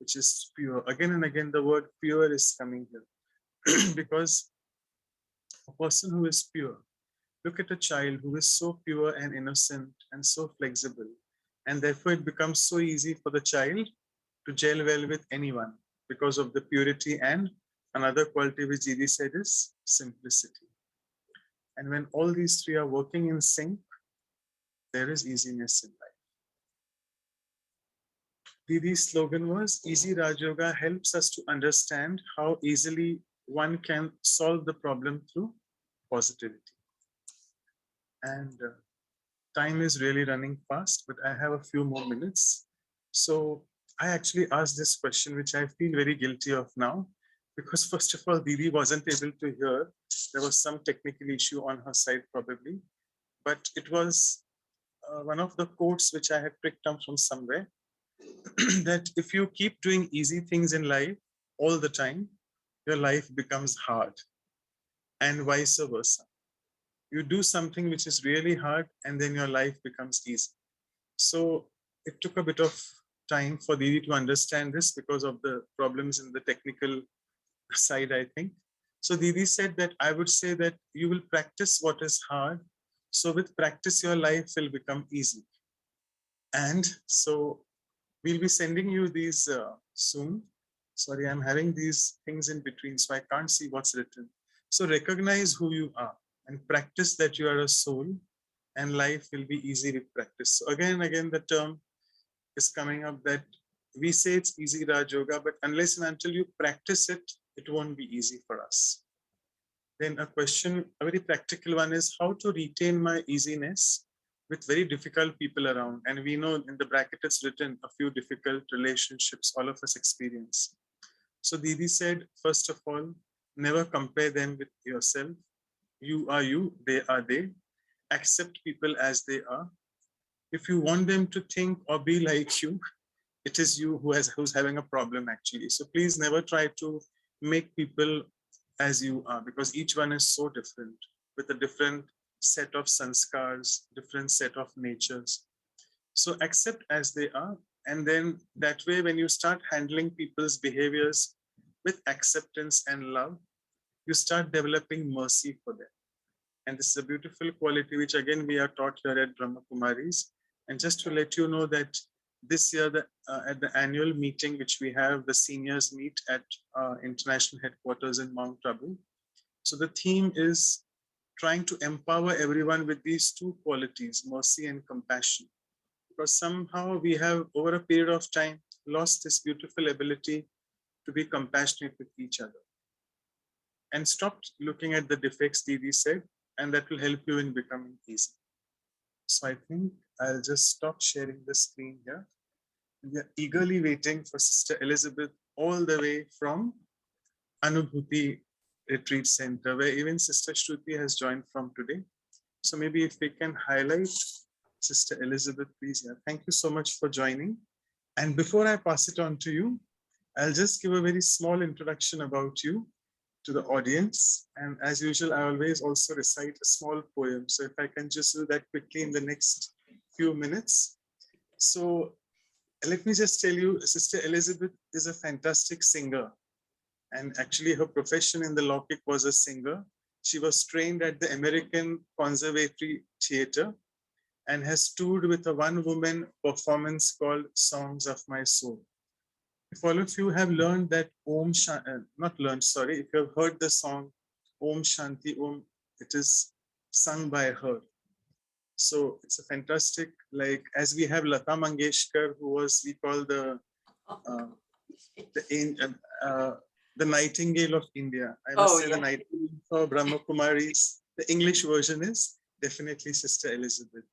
which is pure. Again and again, the word pure is coming here. Because a person who is pure, look at a child who is so pure and innocent and so flexible. And therefore, it becomes so easy for the child to gel well with anyone because of the purity. And another quality which Didi said is simplicity. And when all these three are working in sync, there is easiness in life. Didi's slogan was, Easy Raj Yoga helps us to understand how easily one can solve the problem through positivity. And time is really running fast, but I have a few more minutes. So I actually asked this question, which I feel very guilty of now, because first of all, Didi wasn't able to hear. There was some technical issue on her side probably, but it was one of the quotes which I had picked up from somewhere, that if you keep doing easy things in life all the time, your life becomes hard, and vice versa. You do something which is really hard and then your life becomes easy. So it took a bit of time for Didi to understand this because of the problems in the technical side, I think. So Didi said that I would say that you will practice what is hard. So with practice, your life will become easy. And so we'll be sending you these soon. Sorry, I'm having these things in between, so I can't see what's written. So recognize who you are and practice that you are a soul, and life will be easy with practice. So again, the term is coming up that we say it's easy Raj Yoga, but unless and until you practice it, it won't be easy for us. Then a question, a very practical one, is how to retain my easiness with very difficult people around. And we know in the bracket it's written a few difficult relationships all of us experience. So Didi said, first of all, never compare them with yourself. you are you, they are they. Accept people as they are. If you want them to think or be like you, it is you who's having a problem actually. So please never try to make people as you are, because each one is so different with a different set of sanskars, different set of natures. So accept as they are. And then that way, when you start handling people's behaviors with acceptance and love, you start developing mercy for them. And this is a beautiful quality, which again, we are taught here at Brahma Kumaris. And just to let you know that this year, at the annual meeting, which we have, the seniors meet at international headquarters in Mount Abu. So the theme is trying to empower everyone with these two qualities, mercy and compassion. Because somehow we have, over a period of time, lost this beautiful ability to be compassionate with each other. And stopped looking at the defects, Didi said, and that will help you in becoming easy. So I think I'll just stop sharing the screen here. We are eagerly waiting for Sister Elizabeth all the way from Anubhuti Retreat Center, where even Sister Shruti has joined from today. So maybe if we can highlight Sister Elizabeth, please. Yeah, thank you so much for joining. And before I pass it on to you, I'll just give a very small introduction about you to the audience. And as usual, I always also recite a small poem. So if I can just do that quickly in the next few minutes. So let me just tell you, Sister Elizabeth is a fantastic singer. And actually her profession in the Lokik was a singer. She was trained at the American Conservatory Theatre and has toured with a one-woman performance called Songs of My Soul. If all of you have learned that not learned, sorry, if you have heard the song Om Shanti Om, it is sung by her. So it's a fantastic, like, as we have Lata Mangeshkar, who was, we call the Nightingale of India. I must say the Nightingale for Brahma Kumaris. The English version is definitely Sister Elizabeth.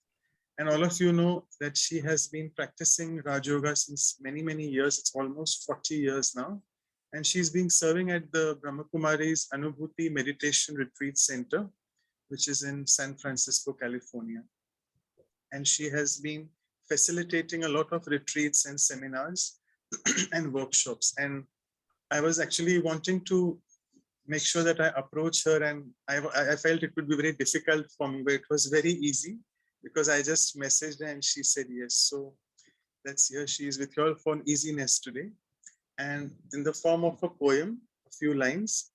And all of you know that she has been practicing Raj Yoga since many, many years. It's almost 40 years now. And she's been serving at the Brahma Kumaris Anubhuti Meditation Retreat Center, which is in San Francisco, California. And she has been facilitating a lot of retreats and seminars and workshops. And I was actually wanting to make sure that I approach her, and I felt it would be very difficult for me, but it was very easy because I just messaged her and she said yes. So that's here. She is with you all for Easiness today. And in the form of a poem, a few lines,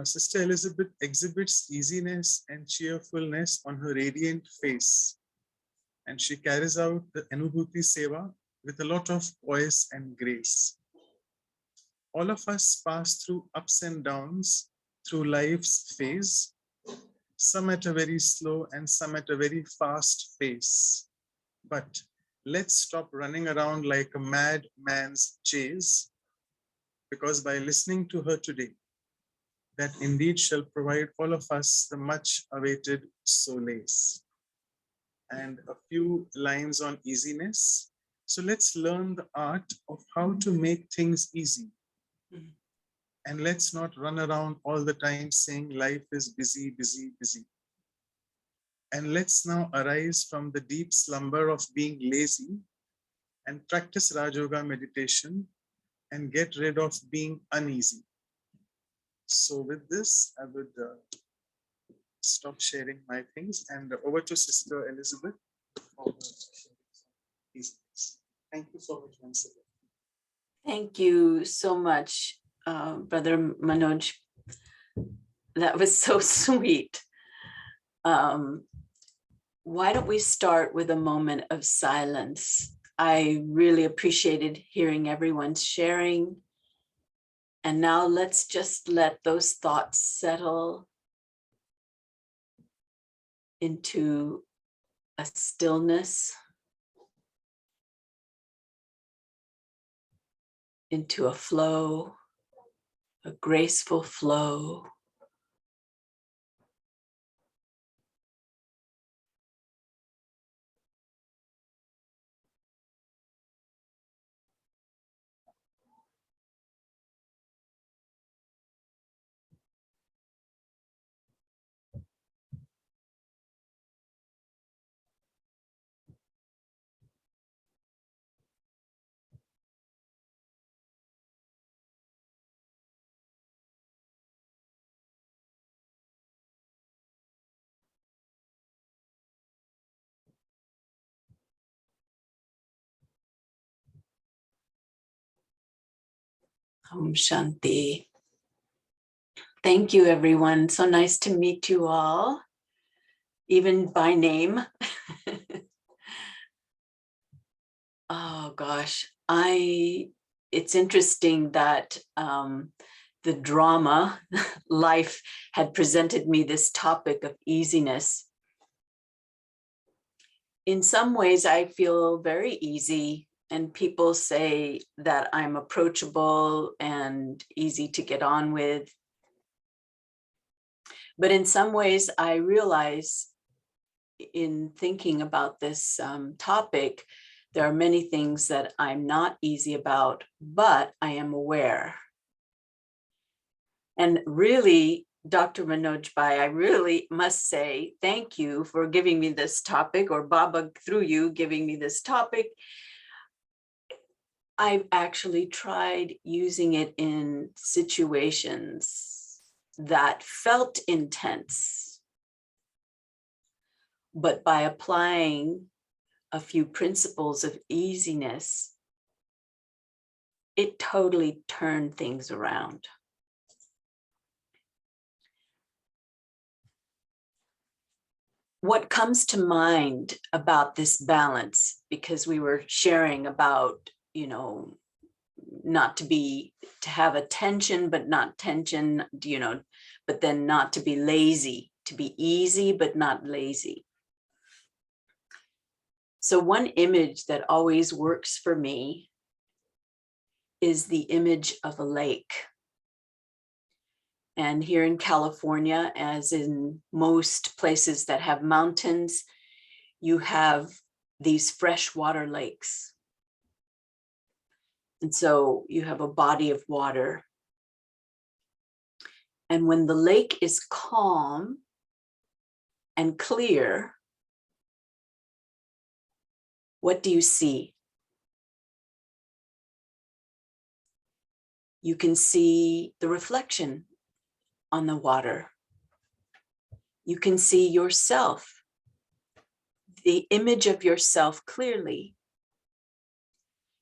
Sister Elizabeth exhibits easiness and cheerfulness on her radiant face. And she carries out the Anubhuti Seva with a lot of poise and grace. All of us pass through ups and downs through life's phase, some at a very slow and some at a very fast pace. But let's stop running around like a madman's chase, because by listening to her today, that indeed shall provide all of us the much awaited solace. And a few lines on easiness. So let's learn the art of how to make things easy. And let's not run around all the time saying life is busy, busy, busy. And let's now arise from the deep slumber of being lazy and practice Raj Yoga meditation and get rid of being uneasy. So with this, I would stop sharing my things and over to Sister Elizabeth for these things. Thank you so much once again. Thank you so much, Brother Manoj. That was so sweet. Why don't we start with a moment of silence? I really appreciated hearing everyone's sharing. And now let's just let those thoughts settle into a stillness, into a flow, a graceful flow. Om Shanti. Thank you, everyone. So nice to meet you all, even by name. Oh gosh, it's interesting that the drama life had presented me this topic of easiness. In some ways, I feel very easy, and people say that I'm approachable and easy to get on with. But in some ways, I realize in thinking about this topic, there are many things that I'm not easy about, but I am aware. And really, Dr. Manoj Bhai, I really must say thank you for giving me this topic, or Baba through you giving me this topic. I've actually tried using it in situations that felt intense, but by applying a few principles of easiness, it totally turned things around. What comes to mind about this balance, because we were sharing about, not to have a tension, but not tension, but then not to be lazy, to be easy, but not lazy. So one image that always works for me is the image of a lake. And here in California, as in most places that have mountains, you have these freshwater lakes. And so you have a body of water. And when the lake is calm and clear, what do you see? You can see the reflection on the water. You can see yourself, the image of yourself clearly.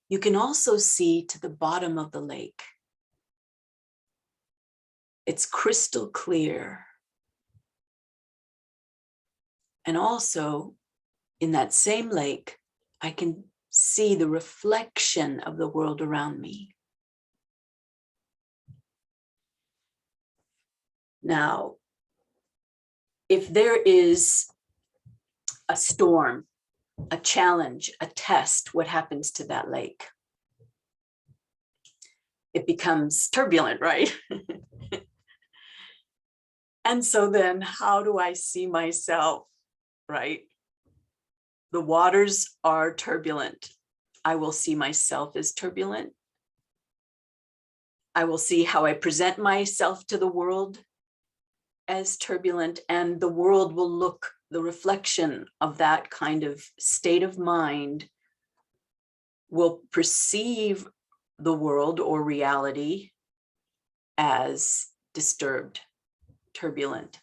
You can also see to the bottom of the lake. It's crystal clear. And also in that same lake, I can see the reflection of the world around me. Now, if there is a storm, a challenge, a test, what happens to that lake? It becomes turbulent, right? And so then how do I see myself, right? The waters are turbulent. I will see myself as turbulent. I will see how I present myself to the world as turbulent, and the world will look, the reflection of that kind of state of mind will perceive the world or reality as disturbed, turbulent.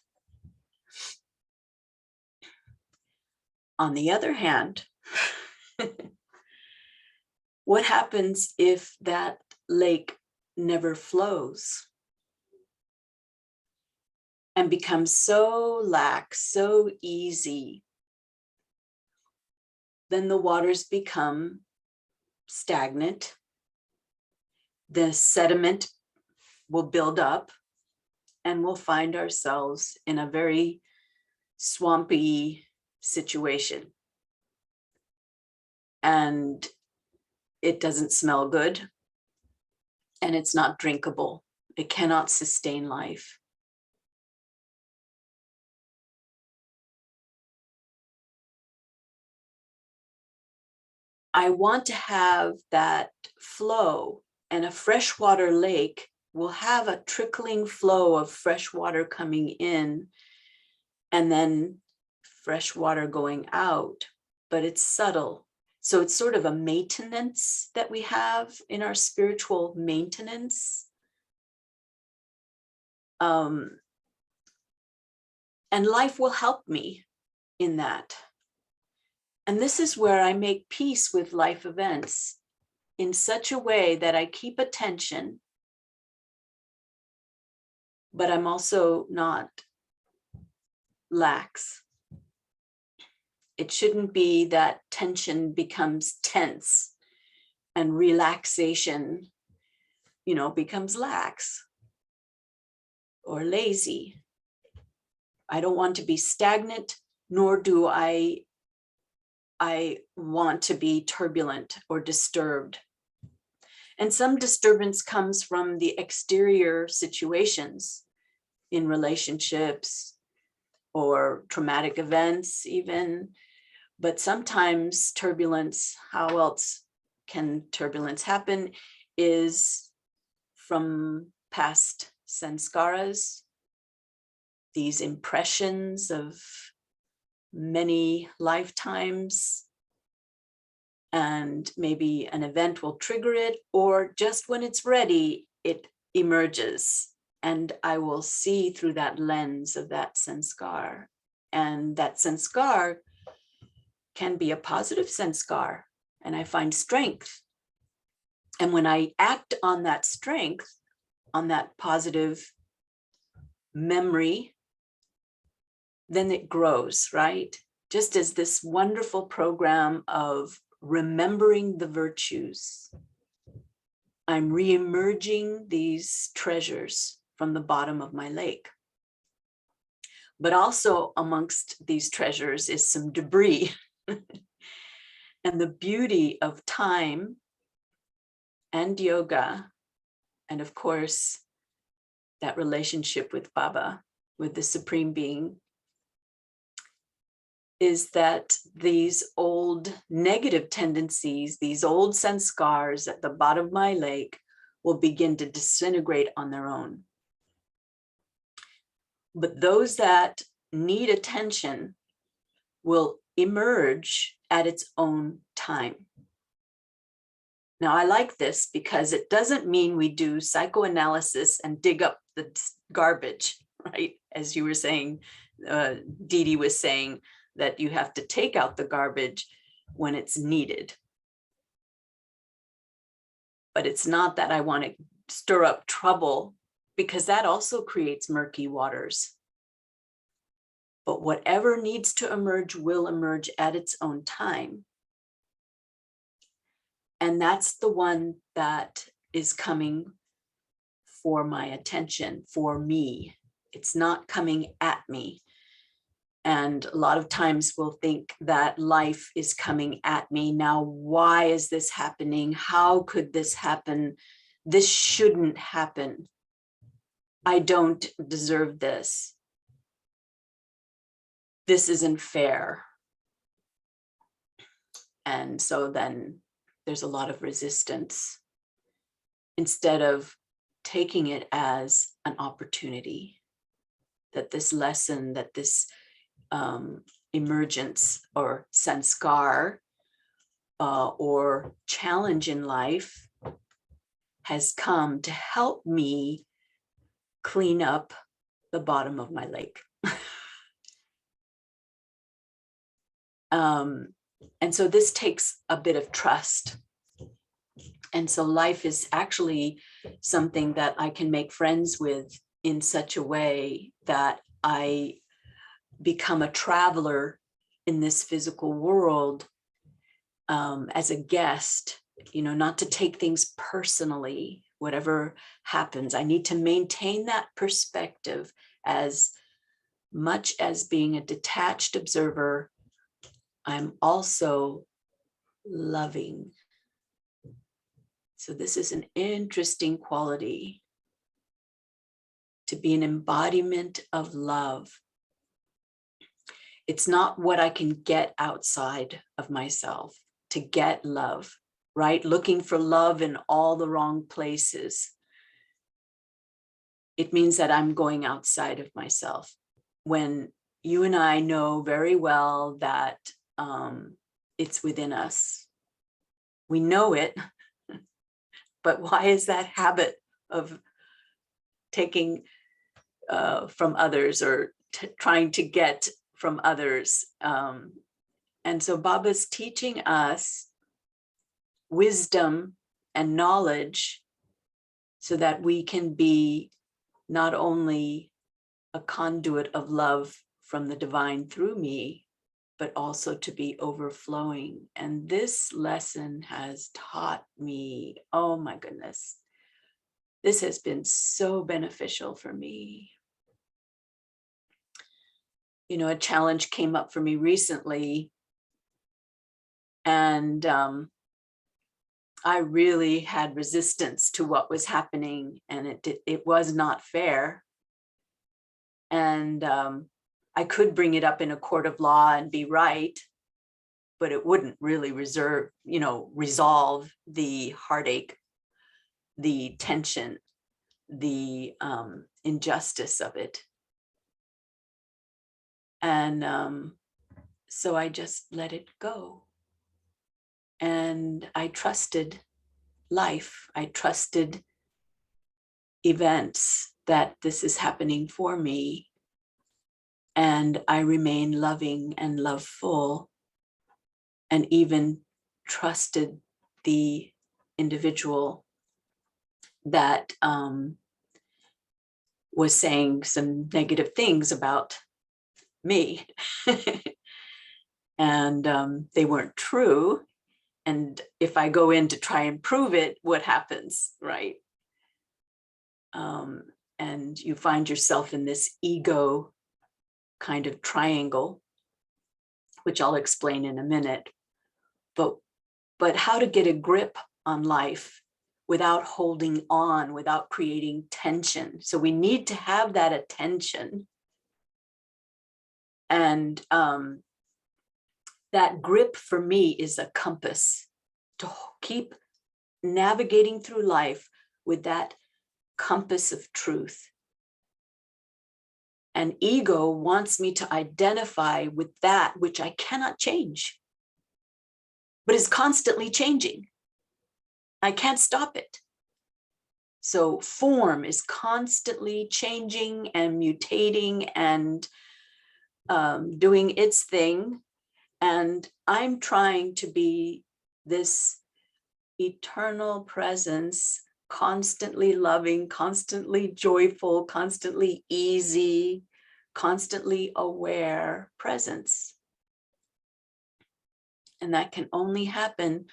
On the other hand, what happens if that lake never flows and becomes so lax, so easy? Then the waters become stagnant. The sediment will build up, and we'll find ourselves in a very swampy situation. And it doesn't smell good, and it's not drinkable. It cannot sustain life. I want to have that flow, and a freshwater lake will have a trickling flow of fresh water coming in and then fresh water going out, but it's subtle. So it's sort of a maintenance that we have in our spiritual maintenance. And life will help me in that. And this is where I make peace with life events in such a way that I keep attention but I'm also not lax. It shouldn't be that tension becomes tense and relaxation, becomes lax or lazy. I don't want to be stagnant, nor do I want to be turbulent or disturbed. And some disturbance comes from the exterior situations in relationships or traumatic events even. But sometimes turbulence, how else can turbulence happen, is from past sanskaras, these impressions of many lifetimes, and maybe an event will trigger it, or just when it's ready, it emerges, and I will see through that lens of that sanskar. And that sanskar can be a positive sanskar, and I find strength. And when I act on that strength, on that positive memory, then it grows, right? Just as this wonderful program of remembering the virtues, I'm re-emerging these treasures from the bottom of my lake. But also amongst these treasures is some debris. And the beauty of time and yoga, and of course, that relationship with Baba, with the Supreme Being, is that these old negative tendencies, these old sanskars at the bottom of my lake will begin to disintegrate on their own. But those that need attention will emerge at its own time. Now, I like this because it doesn't mean we do psychoanalysis and dig up the garbage, right? As you were saying, Didi was saying that you have to take out the garbage when it's needed. But it's not that I want to stir up trouble, because that also creates murky waters. But whatever needs to emerge will emerge at its own time. And that's the one that is coming for my attention, for me. It's not coming at me. And a lot of times we'll think that life is coming at me. Now, why is this happening? How could this happen? This shouldn't happen. I don't deserve this. This isn't fair. And so then there's a lot of resistance, instead of taking it as an opportunity, that this lesson, that this emergence or sanskar or challenge in life has come to help me clean up the bottom of my lake. And so this takes a bit of trust. And so life is actually something that I can make friends with in such a way that I become a traveler in this physical world as a guest, not to take things personally, whatever happens. I need to maintain that perspective as much as being a detached observer. I'm also loving. So this is an interesting quality, to be an embodiment of love. It's not what I can get outside of myself to get love, right? Looking for love in all the wrong places. It means that I'm going outside of myself. When you and I know very well that it's within us. We know it, but why is that habit of taking from others or trying to get from others? And so Baba's teaching us wisdom and knowledge so that we can be not only a conduit of love from the divine through me, but also to be overflowing. And this lesson has taught me, oh my goodness, this has been so beneficial for me. You know, a challenge came up for me recently, and I really had resistance to what was happening, and it was not fair. And I could bring it up in a court of law and be right, but it wouldn't really resolve the heartache, the tension, the injustice of it. And so I just let it go. And I trusted life. I trusted events that this is happening for me. And I remain loving and loveful, and even trusted the individual that was saying some negative things about me. And they weren't true. And if I go in to try and prove it, what happens, right? And you find yourself in this ego kind of triangle, which I'll explain in a minute. But how to get a grip on life without holding on, without creating tension. So we need to have that attention. And that grip for me is a compass to keep navigating through life with that compass of truth. And ego wants me to identify with that which I cannot change, but is constantly changing. I can't stop it. So form is constantly changing and mutating and doing its thing. And I'm trying to be this eternal presence, constantly loving, constantly joyful, constantly easy, constantly aware presence. And that can only happen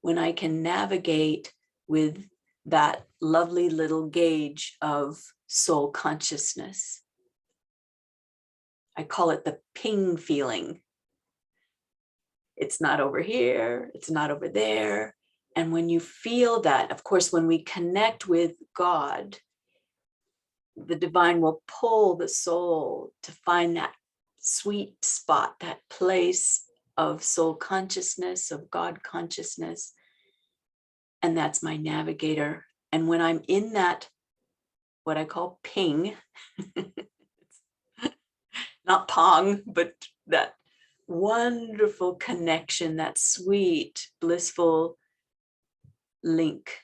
when I can navigate with that lovely little gauge of soul consciousness. I call it the ping feeling. It's not over here, it's not over there. And when you feel that, of course, when we connect with God, the divine will pull the soul to find that sweet spot, that place of soul consciousness, of God consciousness. And that's my navigator. And when I'm in that, what I call ping, not pong, but that wonderful connection, that sweet, blissful link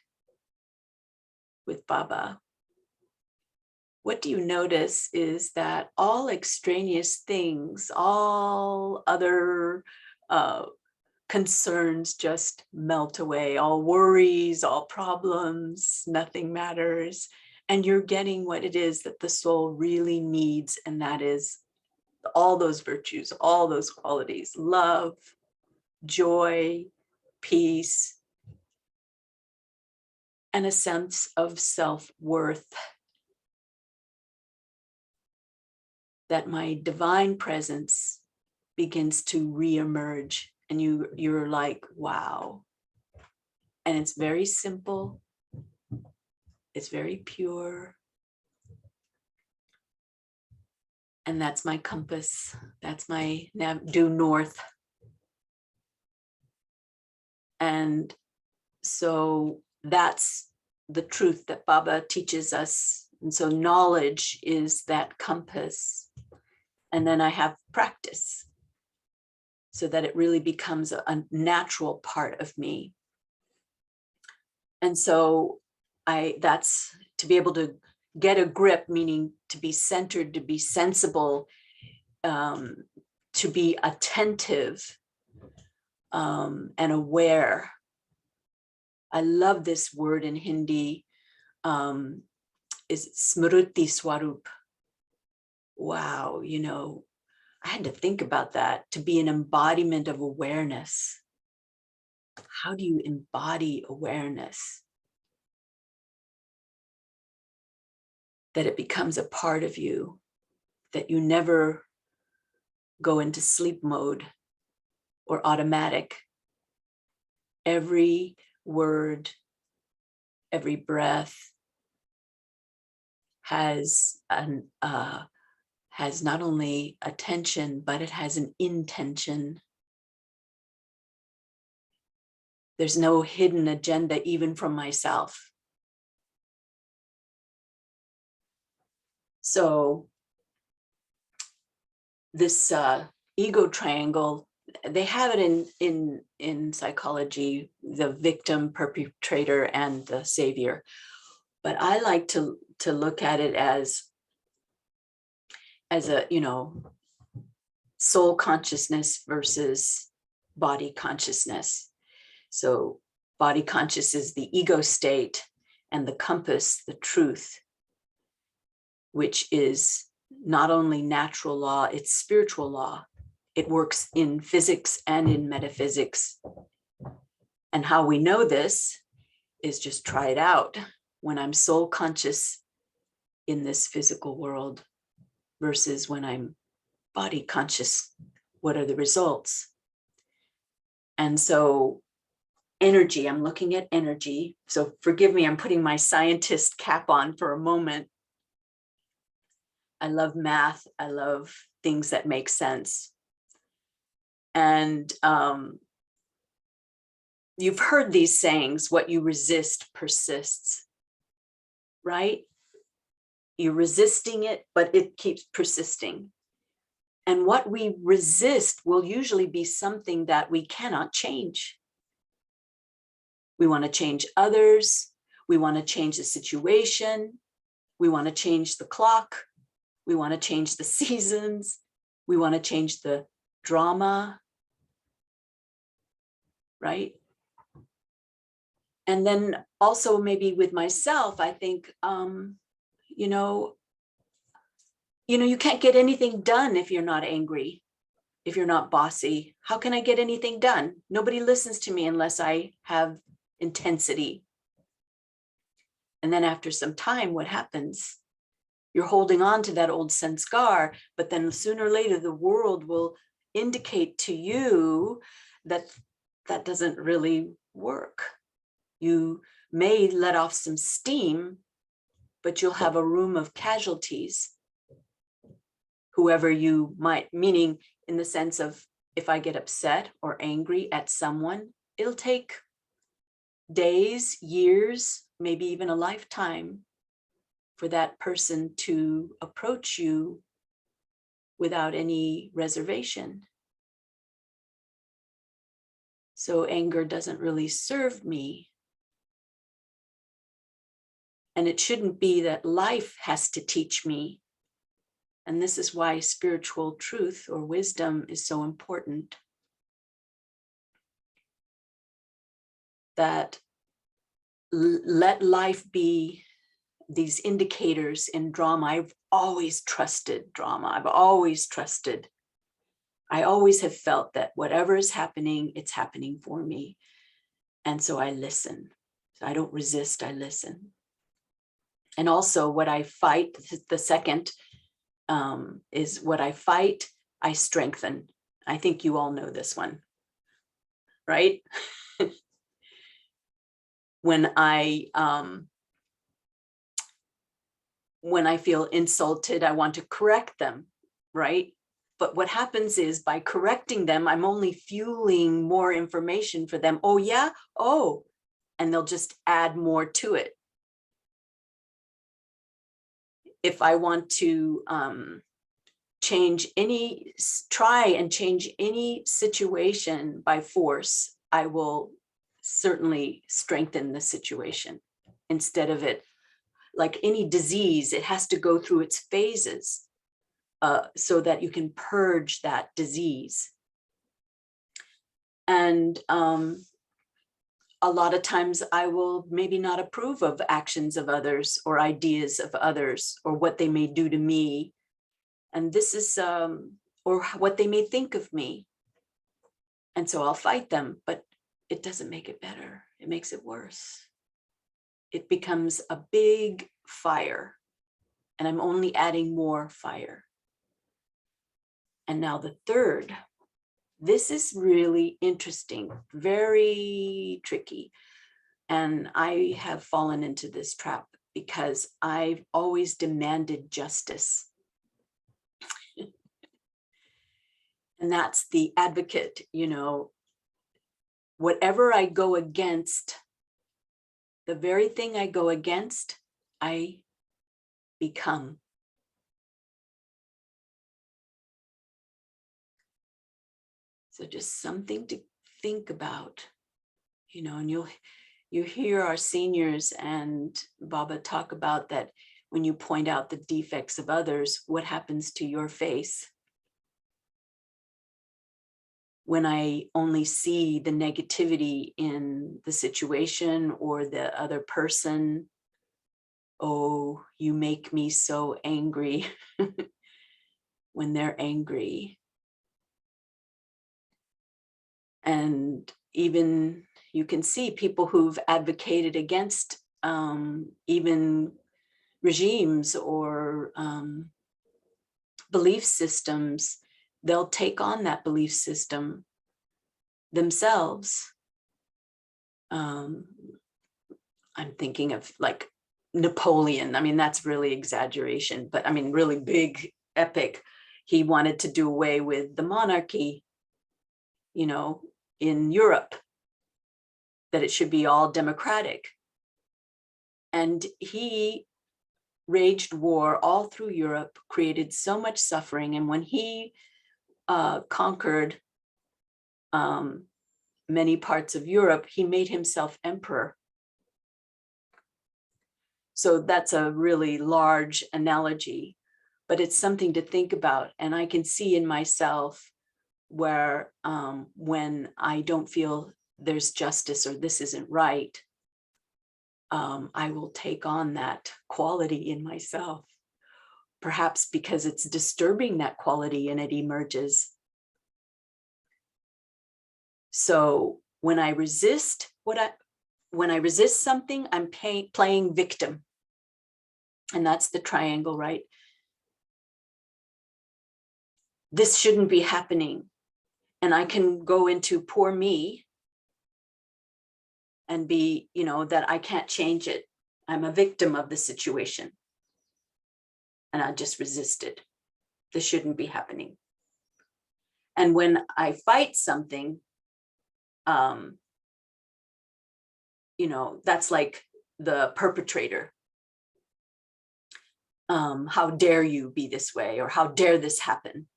with Baba, what do you notice is that all extraneous things, all other concerns just melt away, all worries, all problems, nothing matters. And you're getting what it is that the soul really needs, and that is all those virtues, all those qualities: love, joy, peace, and a sense of self-worth. That my divine presence begins to reemerge, and you're like, wow. And it's very simple. It's very pure. And that's my compass. That's my due north. And so that's the truth that Baba teaches us. And so knowledge is that compass. And then I have practice so that it really becomes a natural part of me. And so that's to be able to get a grip, meaning to be centered, to be sensible, to be attentive and aware. I love this word in Hindi. is Smruti Swarup. Wow, you know, I had to think about that, to be an embodiment of awareness. How do you embody awareness? That it becomes a part of you, that you never go into sleep mode or automatic. Every word, every breath has not only attention, but it has an intention. There's no hidden agenda, even from myself. So this ego triangle, they have it in psychology, the victim, perpetrator, and the savior. But I like to look at it as a, you know, soul consciousness versus body consciousness. So body conscious is the ego state, and the compass, the truth, which is not only natural law, it's spiritual law. It works in physics and in metaphysics. And how we know this is just try it out. When I'm soul conscious in this physical world versus when I'm body conscious, what are the results? And so energy, I'm looking at energy. So forgive me, I'm putting my scientist cap on for a moment. I love math. I love things that make sense. And you've heard these sayings, what you resist persists, right? You're resisting it, but it keeps persisting. And what we resist will usually be something that we cannot change. We want to change others. We want to change the situation. We want to change the clock. We want to change the seasons. We want to change the drama, right? And then also maybe with myself, I think, you know, you can't get anything done if you're not angry, if you're not bossy. How can I get anything done? Nobody listens to me unless I have intensity. And then after some time, what happens? You're holding on to that old sanskar, but then sooner or later, the world will indicate to you that that doesn't really work. You may let off some steam, but you'll have a room of casualties. Whoever you might, meaning in the sense of, if I get upset or angry at someone, it'll take days, years, maybe even a lifetime for that person to approach you without any reservation. So anger doesn't really serve me. And it shouldn't be that life has to teach me. And this is why spiritual truth or wisdom is so important. That let life be these indicators in drama. I've always trusted drama. I've always trusted. I always have felt that whatever is happening, it's happening for me. And so I listen. So I don't resist, I listen. And also what I fight, the second is what I fight, I strengthen. I think you all know this one, right? When I feel insulted, I want to correct them, right? But what happens is by correcting them, I'm only fueling more information for them. Oh yeah, oh, and they'll just add more to it. If I want to try and change any situation by force, I will certainly strengthen the situation. Instead of it, like any disease, it has to go through its phases so that you can purge that disease. And a lot of times I will maybe not approve of actions of others or ideas of others or what they may do to me. And this is, or what they may think of me. And so I'll fight them, but it doesn't make it better. It makes it worse. It becomes a big fire, and I'm only adding more fire. And now the third, this is really interesting, very tricky. And I have fallen into this trap because I've always demanded justice. And that's the advocate, you know, whatever I go against, the very thing I go against, I become. So just something to think about, you know, and you hear our seniors and Baba talk about that when you point out the defects of others, what happens to your face? When I only see the negativity in the situation or the other person, oh, you make me so angry when they're angry. And even you can see people who've advocated against even regimes or belief systems, they'll take on that belief system themselves. I'm thinking of like Napoleon. I mean, that's really exaggeration, but I mean, really big, epic. He wanted to do away with the monarchy, you know, in Europe, that it should be all democratic. And he waged war all through Europe, created so much suffering. And when he conquered many parts of Europe, he made himself emperor. So that's a really large analogy, but it's something to think about. And I can see in myself where when I don't feel there's justice or this isn't right, I will take on that quality in myself, perhaps because it's disturbing that quality and it emerges. So when I resist when I resist something, I'm playing victim. And that's the triangle, right? This shouldn't be happening. And I can go into poor me and be, you know, that I can't change it. I'm a victim of the situation. And I just resist it. This shouldn't be happening. And when I fight something, you know, that's like the perpetrator. How dare you be this way, or how dare this happen?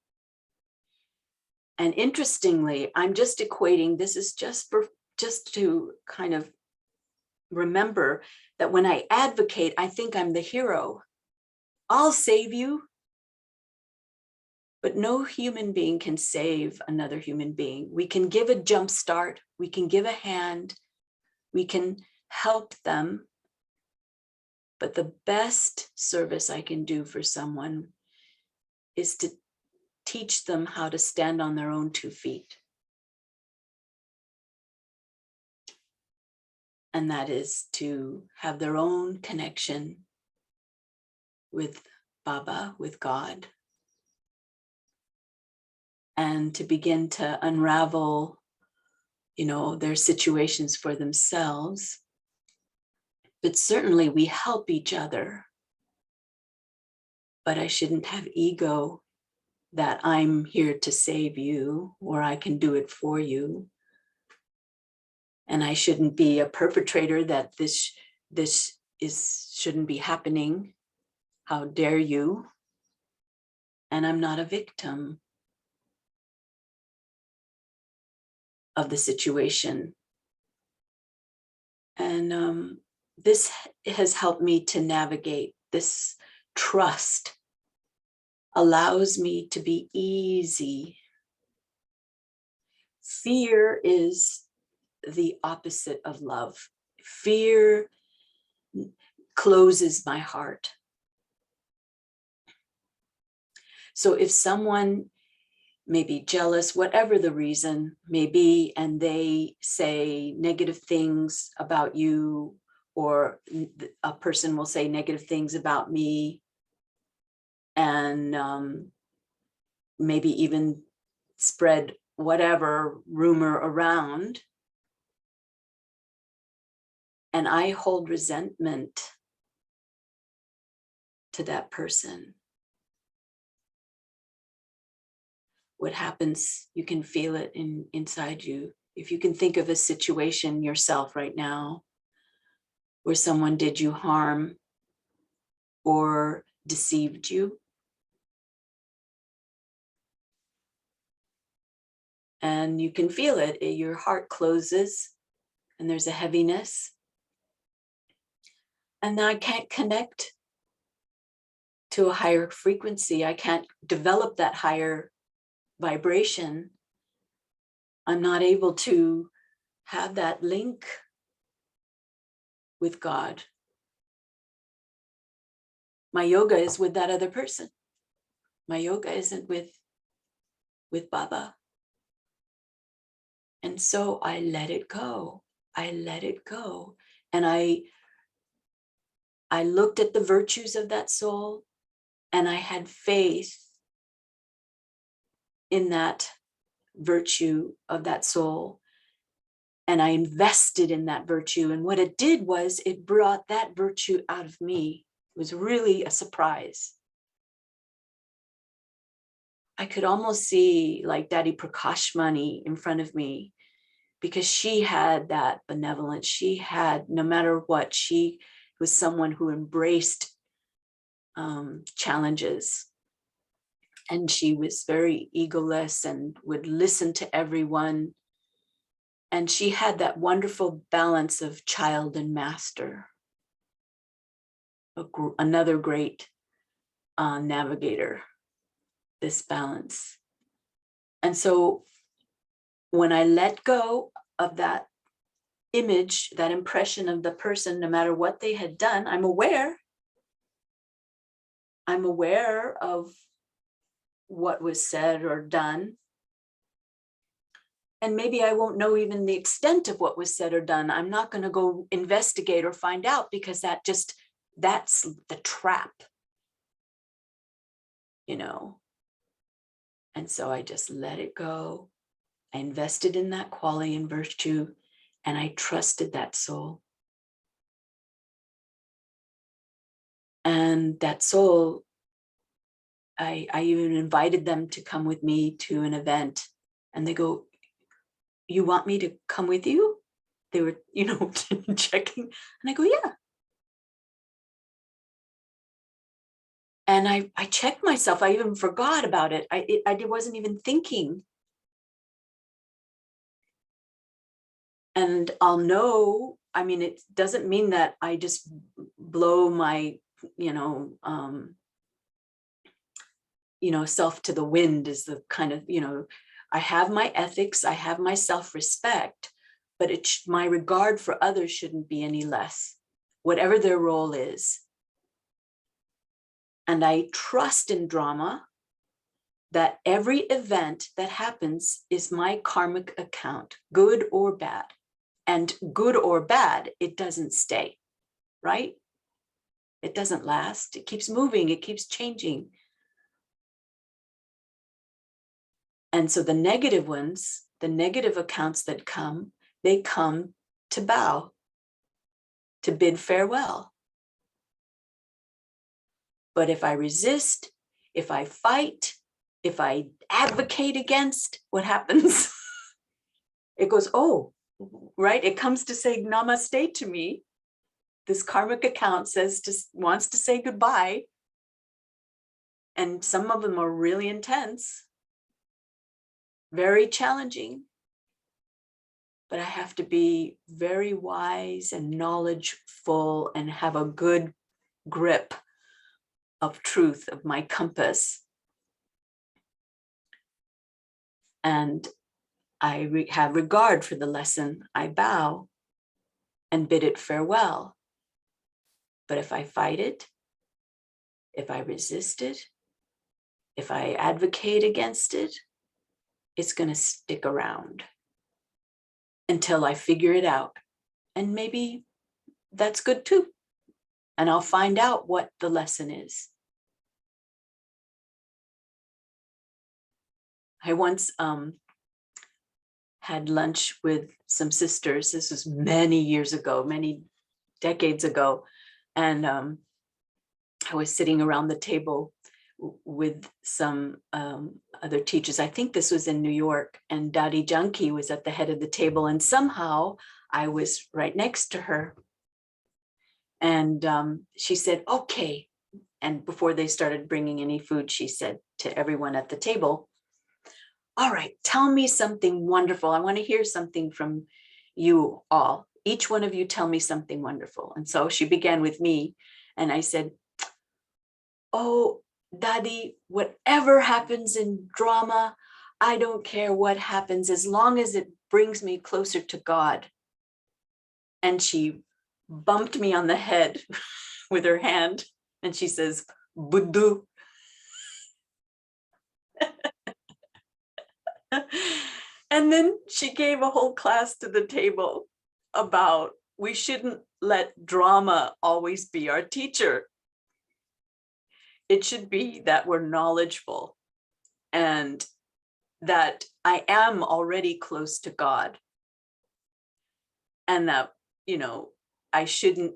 And interestingly, I'm just equating, this is just to kind of remember that when I advocate, I think I'm the hero. I'll save you. But no human being can save another human being. We can give a jump start. We can give a hand. We can help them. But the best service I can do for someone is to teach them how to stand on their own 2 feet. And that is to have their own connection with Baba, with God, and to begin to unravel, you know, their situations for themselves. But certainly we help each other. But I shouldn't have ego that I'm here to save you, or I can do it for you. And I shouldn't be a perpetrator that this shouldn't be happening. How dare you? And I'm not a victim of the situation. And this has helped me to navigate. This trust allows me to be easy. Fear is the opposite of love. Fear closes my heart. So if someone may be jealous, whatever the reason may be, and they say negative things about you, or a person will say negative things about me, and maybe even spread whatever rumor around, and I hold resentment to that person, what happens, you can feel it inside you. If you can think of a situation yourself right now where someone did you harm or deceived you, and you can feel it, your heart closes and there's a heaviness. And I can't connect to a higher frequency. I can't develop that higher vibration. I'm not able to have that link with God. My yoga is with that other person. My yoga isn't with Baba. And so I let it go. I let it go. And I looked at the virtues of that soul, and I had faith in that virtue of that soul. And I invested in that virtue. And what it did was it brought that virtue out of me. It was really a surprise. I could almost see like Daddy Prakashmani in front of me, because she had that benevolence. She had, no matter what, she was someone who embraced challenges. And she was very egoless and would listen to everyone. And she had that wonderful balance of child and master. Another great navigator, this balance. And so when I let go of that image, that impression of the person, no matter what they had done, I'm aware of what was said or done. And maybe I won't know even the extent of what was said or done. I'm not going to go investigate or find out, because that's the trap, you know. And so I just let it go. I invested in that quality and virtue, and I trusted that soul. And that soul, I even invited them to come with me to an event, and they go, "You want me to come with you?" They were, checking. And I go, "Yeah." And I checked myself. I even forgot about it. I wasn't even thinking. And I'll know, it doesn't mean that I just blow my, self to the wind, is the kind of, I have my ethics, I have my self-respect, but my regard for others shouldn't be any less, whatever their role is. And I trust in drama that every event that happens is my karmic account, good or bad. And good or bad, it doesn't stay, right? It doesn't last. It keeps moving. It keeps changing. And so the negative ones, the negative accounts that come, they come to bow, to bid farewell. But if I resist, if I fight, if I advocate against, what happens? It goes, oh, right? It comes to say namaste to me. This karmic account wants to say goodbye. And some of them are really intense, very challenging. But I have to be very wise and knowledgeful and have a good grip of truth, of my compass. And I have regard for the lesson. I bow and bid it farewell. But if I fight it, if I resist it, if I advocate against it, it's going to stick around until I figure it out. And maybe that's good too. And I'll find out what the lesson is. I once had lunch with some sisters. This was many years ago, many decades ago. And I was sitting around the table with some other teachers. I think this was in New York, and Dadi Janki was at the head of the table, and somehow I was right next to her. And she said, okay. And before they started bringing any food, she said to everyone at the table, all right, tell me something wonderful. I want to hear something from you all. Each one of you tell me something wonderful. And so she began with me, and I said, oh, Dadi, whatever happens in drama, I don't care what happens as long as it brings me closer to God. And she bumped me on the head with her hand, and she says, Buddhu. And then she gave a whole class to the table about we shouldn't let drama always be our teacher. It should be that we're knowledgeable and that I am already close to God, and that, you know,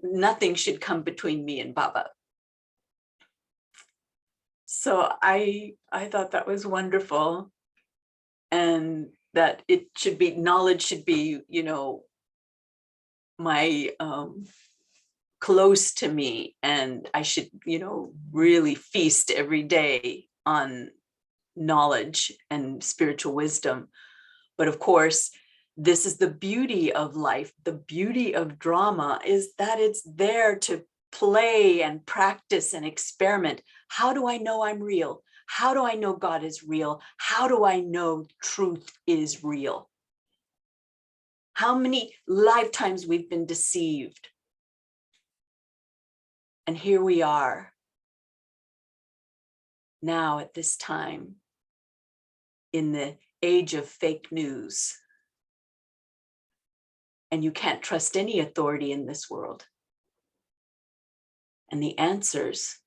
nothing should come between me and Baba. So I thought that was wonderful, and that it should be, knowledge should be, you know, my close to me, and I should, you know, really feast every day on knowledge and spiritual wisdom. But of course, this is the beauty of life. The beauty of drama is that it's there to play and practice and experiment. How do I know I'm real? How do I know God is real? How do I know truth is real? How many lifetimes we've been deceived? And here we are now at this time in the age of fake news. And you can't trust any authority in this world. And the answers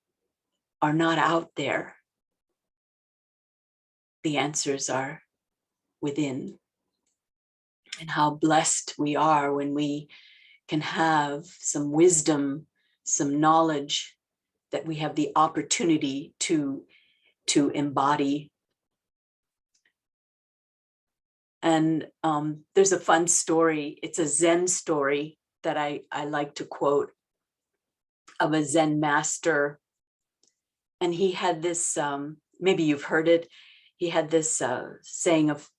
are not out there. The answers are within. And how blessed we are when we can have some wisdom, some knowledge that we have the opportunity to embody. And there's a fun story. It's a Zen story that I like to quote, of a Zen master. And he had this, maybe you've heard it, he had this saying of,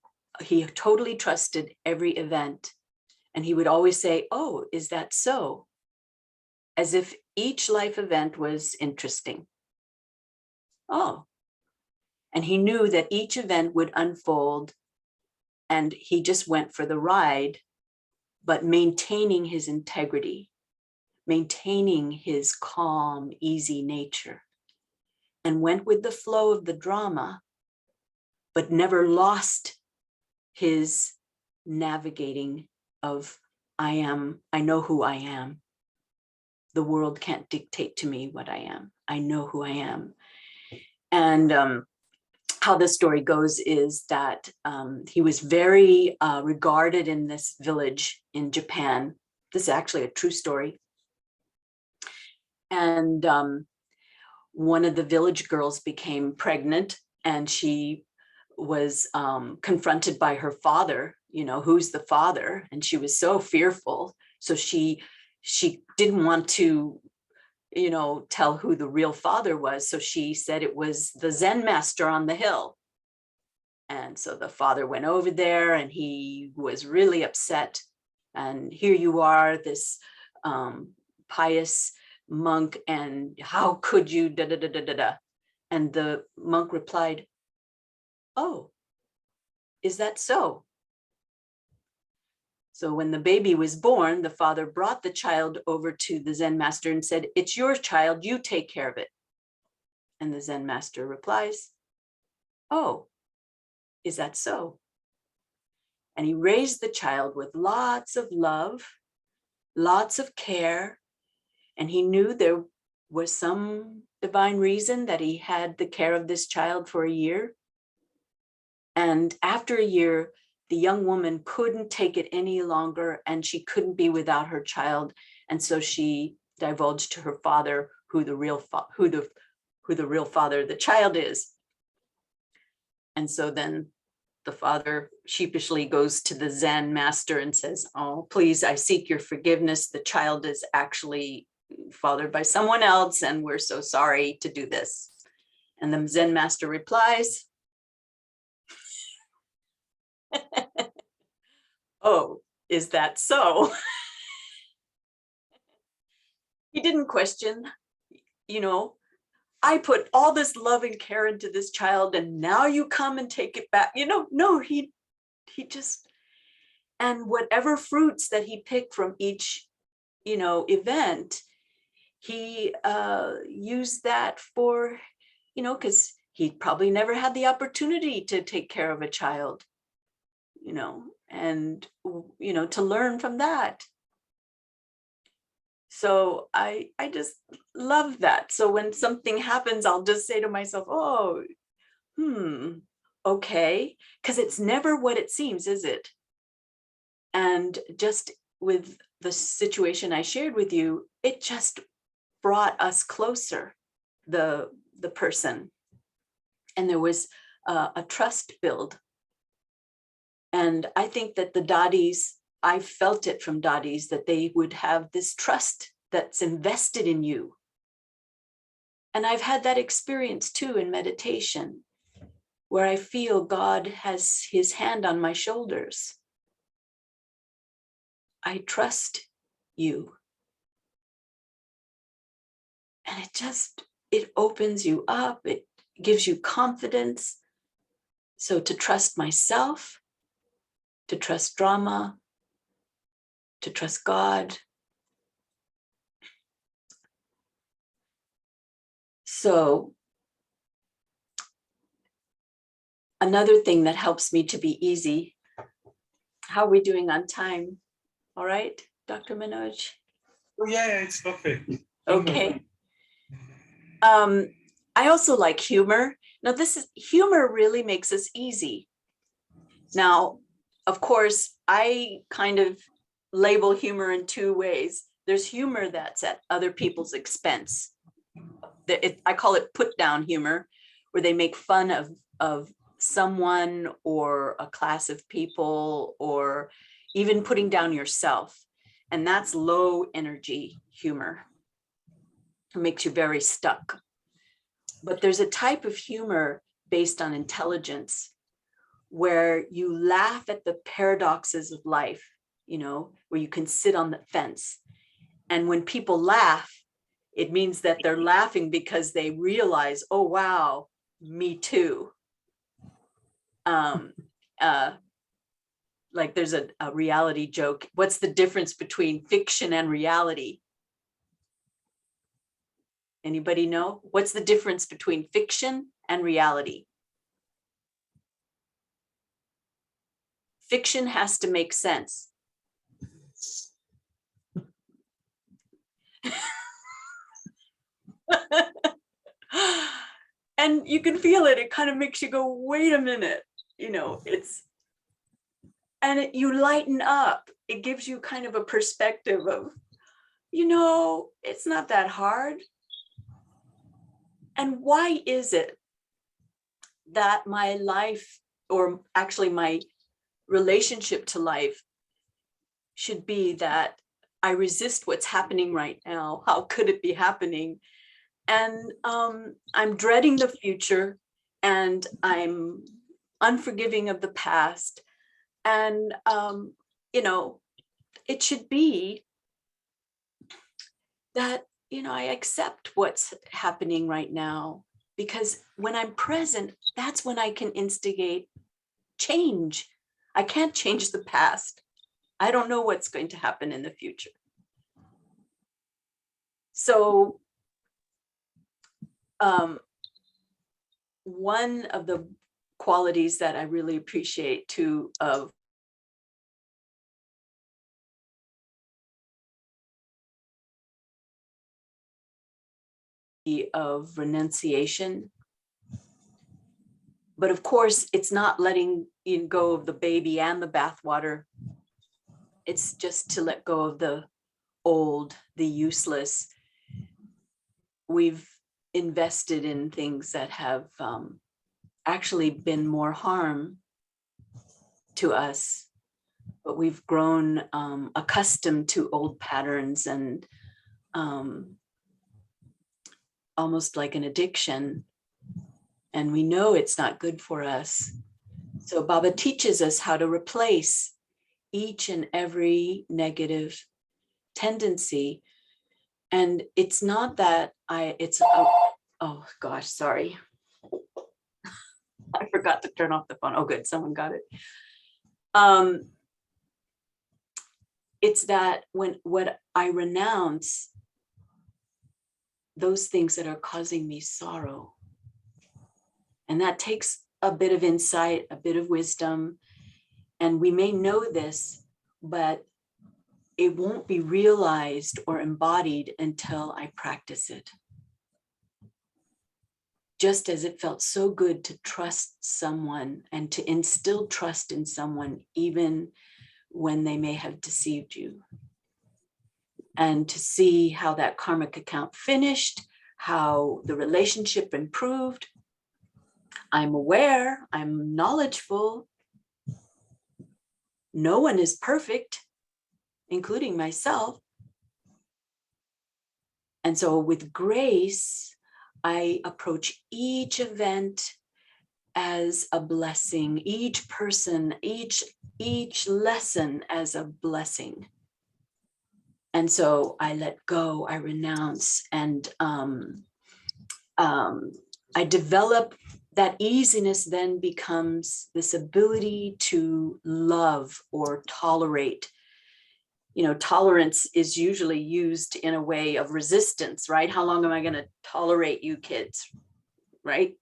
he totally trusted every event. And he would always say, oh, is that so? As if each life event was interesting. Oh. And he knew that each event would unfold, and he just went for the ride, but maintaining his integrity, maintaining his calm, easy nature, and went with the flow of the drama, but never lost his navigating of, I know who I am. The world can't dictate to me what I am. I know who I am. And how the story goes is that he was very regarded in this village in Japan. This is actually a true story. And one of the village girls became pregnant, and she was confronted by her father, you know, who's the father? And she was so fearful. So she didn't want to, you know, tell who the real father was. So she said it was the Zen master on the hill. And so the father went over there, and he was really upset. And here you are, this pious monk, and how could you da da da da da da? And the monk replied, oh, is that so? So when the baby was born, the father brought the child over to the Zen master and said, "It's your child, you take care of it." And the Zen master replies, "Oh, is that so?" And he raised the child with lots of love, lots of care. And he knew there was some divine reason that he had the care of this child for a year. And after a year, the young woman couldn't take it any longer, and she couldn't be without her child. And so she divulged to her father who the real father of the child is. And so then the father sheepishly goes to the Zen master and says, "Oh, please, I seek your forgiveness. The child is actually fathered by someone else, and we're so sorry to do this." And the Zen master replies, "Oh, is that so?" He didn't question, "I put all this love and care into this child, and now you come and take it back." No, he just, and whatever fruits that he picked from each, event, he used that for, because he probably never had the opportunity to take care of a child, and, to learn from that. So I just love that. So when something happens, I'll just say to myself, "Oh, okay," because it's never what it seems, is it? And just with the situation I shared with you, it just brought us closer, the person. And there was a trust build. And I think that the Dadis, I felt it from Dadis, that they would have this trust that's invested in you. And I've had that experience too in meditation, where I feel God has his hand on my shoulders. I trust you. And it opens you up. It gives you confidence. So to trust myself, to trust drama, to trust God. So another thing that helps me to be easy. How are we doing on time? All right, Dr. Manoj? Oh, yeah, it's perfect. Okay. I also like humor. Now, humor really makes us easy. Now, of course, I kind of label humor in two ways. There's humor that's at other people's expense. I call it put down humor, where they make fun of someone or a class of people, or even putting down yourself. And that's low energy humor. It makes you very stuck. But there's a type of humor based on intelligence, where you laugh at the paradoxes of life, where you can sit on the fence. And when people laugh, it means that they're laughing because they realize, "Oh, wow, me too." Like there's a reality joke. What's the difference between fiction and reality? Anybody know? What's the difference between fiction and reality? Fiction has to make sense. And you can feel it. It kind of makes you go, "Wait a minute." You lighten up. It gives you kind of a perspective of, it's not that hard. And why is it that my life, or actually my relationship to life, should be that I resist what's happening right now? How could it be happening? And I'm dreading the future, and I'm unforgiving of the past. And, it should be that, I accept what's happening right now, because when I'm present, that's when I can instigate change. I can't change the past. I don't know what's going to happen in the future. So one of the qualities that I really appreciate too of renunciation. But of course, it's not letting you go of the baby and the bathwater. It's just to let go of the old, the useless. We've invested in things that have actually been more harm to us, but we've grown accustomed to old patterns and almost like an addiction. And we know it's not good for us. So Baba teaches us how to replace each and every negative tendency. And it's not that oh gosh, sorry. I forgot to turn off the phone. Oh, good, someone got it. It's that what I renounce those things that are causing me sorrow. And that takes a bit of insight, a bit of wisdom. And we may know this, but it won't be realized or embodied until I practice it. Just as it felt so good to trust someone and to instill trust in someone, even when they may have deceived you. And to see how that karmic account finished, how the relationship improved. I'm aware, I'm knowledgeful. No one is perfect, including myself. And so with grace, I approach each event as a blessing, each person, each lesson as a blessing. And so I let go, I renounce, and I develop that easiness. Then becomes this ability to love or tolerate. You know, tolerance is usually used in a way of resistance, right? How long am I going to tolerate you kids, right?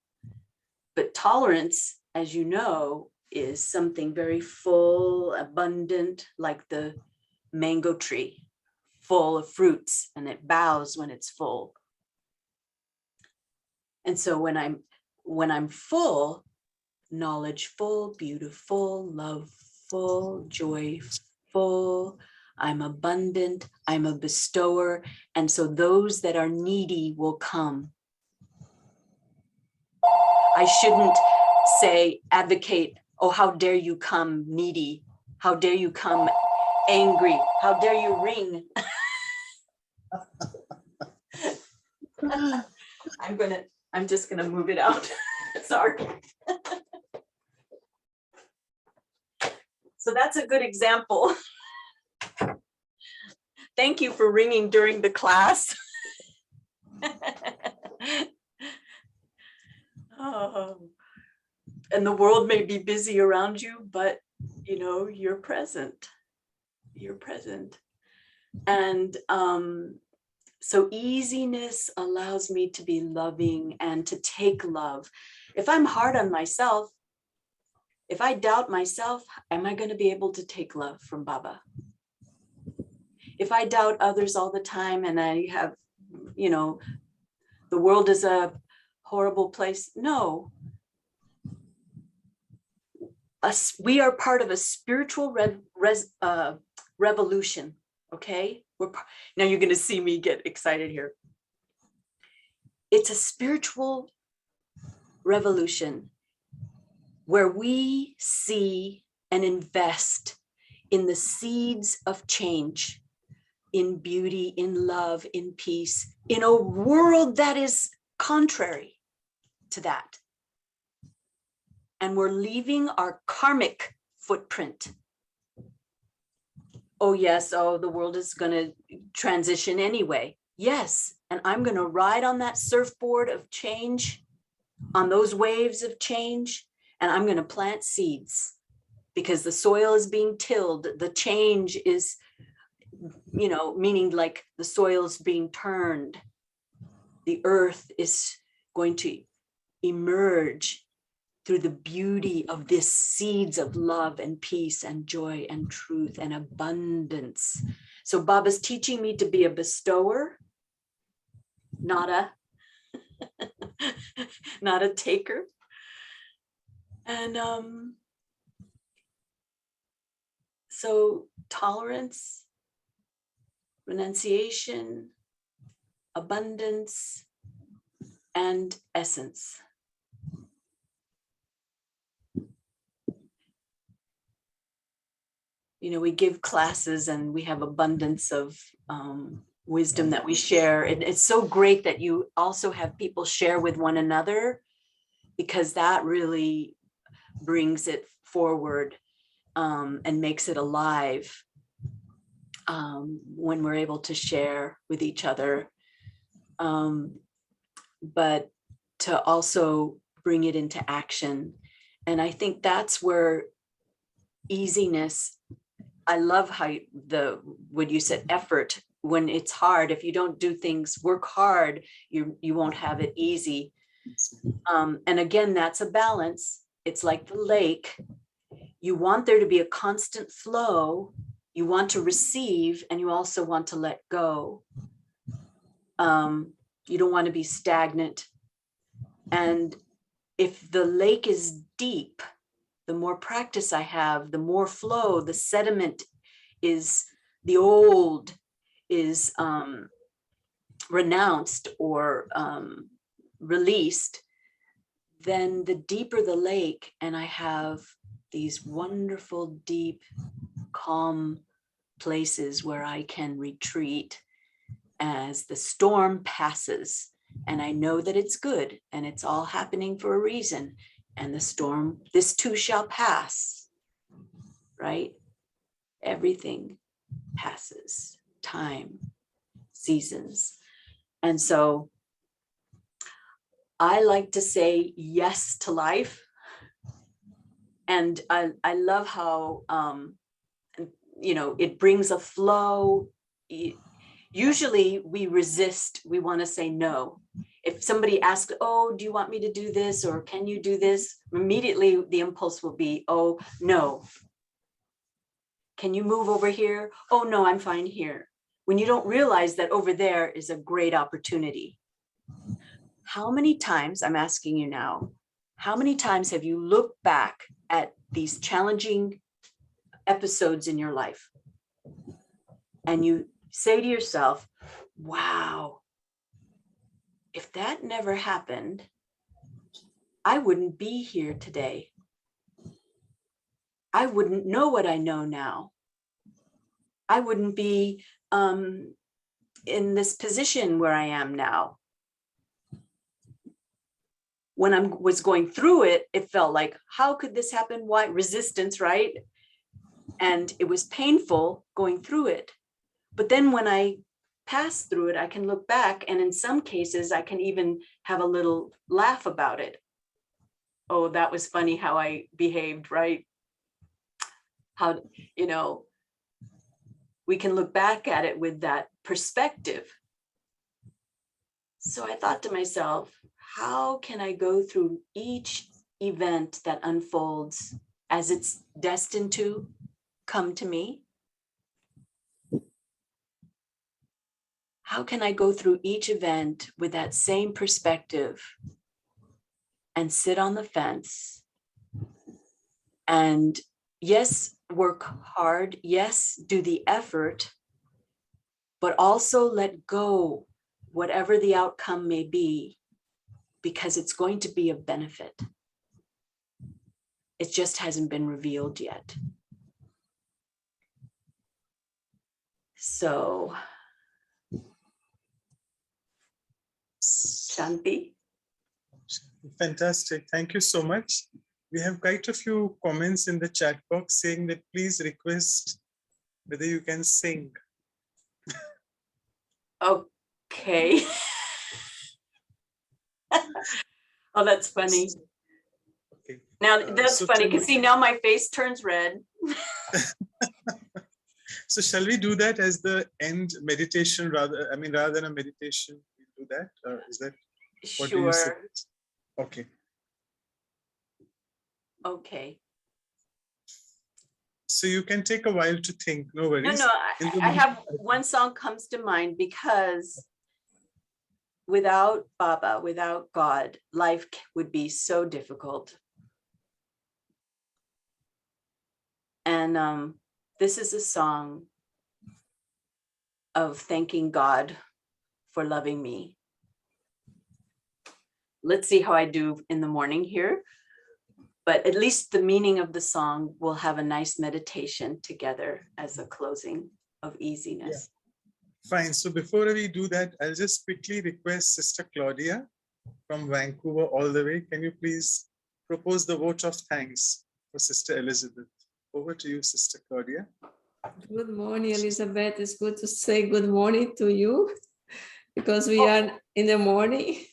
But tolerance, as you know, is something very full, abundant, like the mango tree, full of fruits, and it bows when it's full. And so when I'm full, knowledgeful, beautiful, loveful, joyful, I'm abundant, I'm a bestower. And so those that are needy will come. I shouldn't say, advocate, oh, how dare you come needy? How dare you come angry? How dare you ring? I'm just gonna move it out. Sorry. So that's a good example. Thank you for ringing during the class. Oh, and the world may be busy around you, but you know, you're present. You're present. And so easiness allows me to be loving and to take love. If I'm hard on myself, if I doubt myself, am I going to be able to take love from Baba? If I doubt others all the time and I have, you know, the world is a horrible place. No. We are part of a spiritual revolution, okay? Now you're going to see me get excited here. It's a spiritual revolution where we see and invest in the seeds of change, in beauty, in love, in peace, in a world that is contrary to that. And we're leaving our karmic footprint. Oh yes, oh, the world is going to transition anyway. Yes, and I'm going to ride on that surfboard of change, on those waves of change, and I'm going to plant seeds. because the soil is being tilled. The change is, you know, meaning like the soil's being turned. The earth is going to emerge through the beauty of this seeds of love and peace and joy and truth and abundance. So Baba's teaching me to be a bestower, not a not a taker. And so tolerance, renunciation, abundance, and essence. You know, we give classes and we have abundance of wisdom that we share. And it's so great that you also have people share with one another, because that really brings it forward and makes it alive when we're able to share with each other. But to also bring it into action. And I think that's where easiness, I love how when you said effort, when it's hard, if you don't do things, work hard, you won't have it easy. And again, that's a balance. It's like the lake. You want there to be a constant flow. You want to receive, and you also want to let go. You don't want to be stagnant. And if the lake is deep, the more practice I have, the more flow, the sediment is, the old is renounced or released, then the deeper the lake, and I have these wonderful, deep, calm places where I can retreat as the storm passes. And I know that it's good and it's all happening for a reason. And the storm, this too shall pass, right? Everything passes, time, seasons. And so I like to say yes to life. And I love how, you know, it brings a flow. Usually we resist, we want to say no. If somebody asks, oh, do you want me to do this? Or can you do this? Immediately the impulse will be, oh, no. Can you move over here? Oh, no, I'm fine here. When you don't realize that over there is a great opportunity. How many times, I'm asking you now, how many times have you looked back at these challenging episodes in your life and you say to yourself, wow, if that never happened, I wouldn't be here today. I wouldn't know what I know now. I wouldn't be in this position where I am now. When I was going through it, it felt like, how could this happen? Why? Resistance, right? And it was painful going through it. But then when I pass through it, I can look back, and in some cases, I can even have a little laugh about it. Oh, that was funny how I behaved, right? How, you know, we can look back at it with that perspective. So I thought to myself, how can I go through each event that unfolds as it's destined to come to me? How can I go through each event with that same perspective and sit on the fence and, yes, work hard, yes, do the effort, but also let go, whatever the outcome may be, because it's going to be of benefit. It just hasn't been revealed yet. So, Shanti. Fantastic. Thank you so much. We have quite a few comments in the chat box saying that please request whether you can sing. Okay. Oh, that's funny. Okay. Now that's So funny tell because me- see, now my face turns red. So shall we do that as the end meditation rather? I mean, rather than a meditation, we do that. Is that what do you Sure. suggest? Okay. Okay. So you can take a while to think. No worries. No, In the I have meantime- one song comes to mind because without Baba, without God, life would be so difficult. And this is a song of thanking God for loving me. Let's see how I do in the morning here. But at least the meaning of the song will have a nice meditation together as a closing of easiness. Fine. So before we do that, I'll just quickly request Sister Claudia from Vancouver all the way. Can you please propose the vote of thanks for Sister Elizabeth? Over to you, Sister Claudia. Good morning, Elizabeth. It's good to say good morning to you because we are in the morning.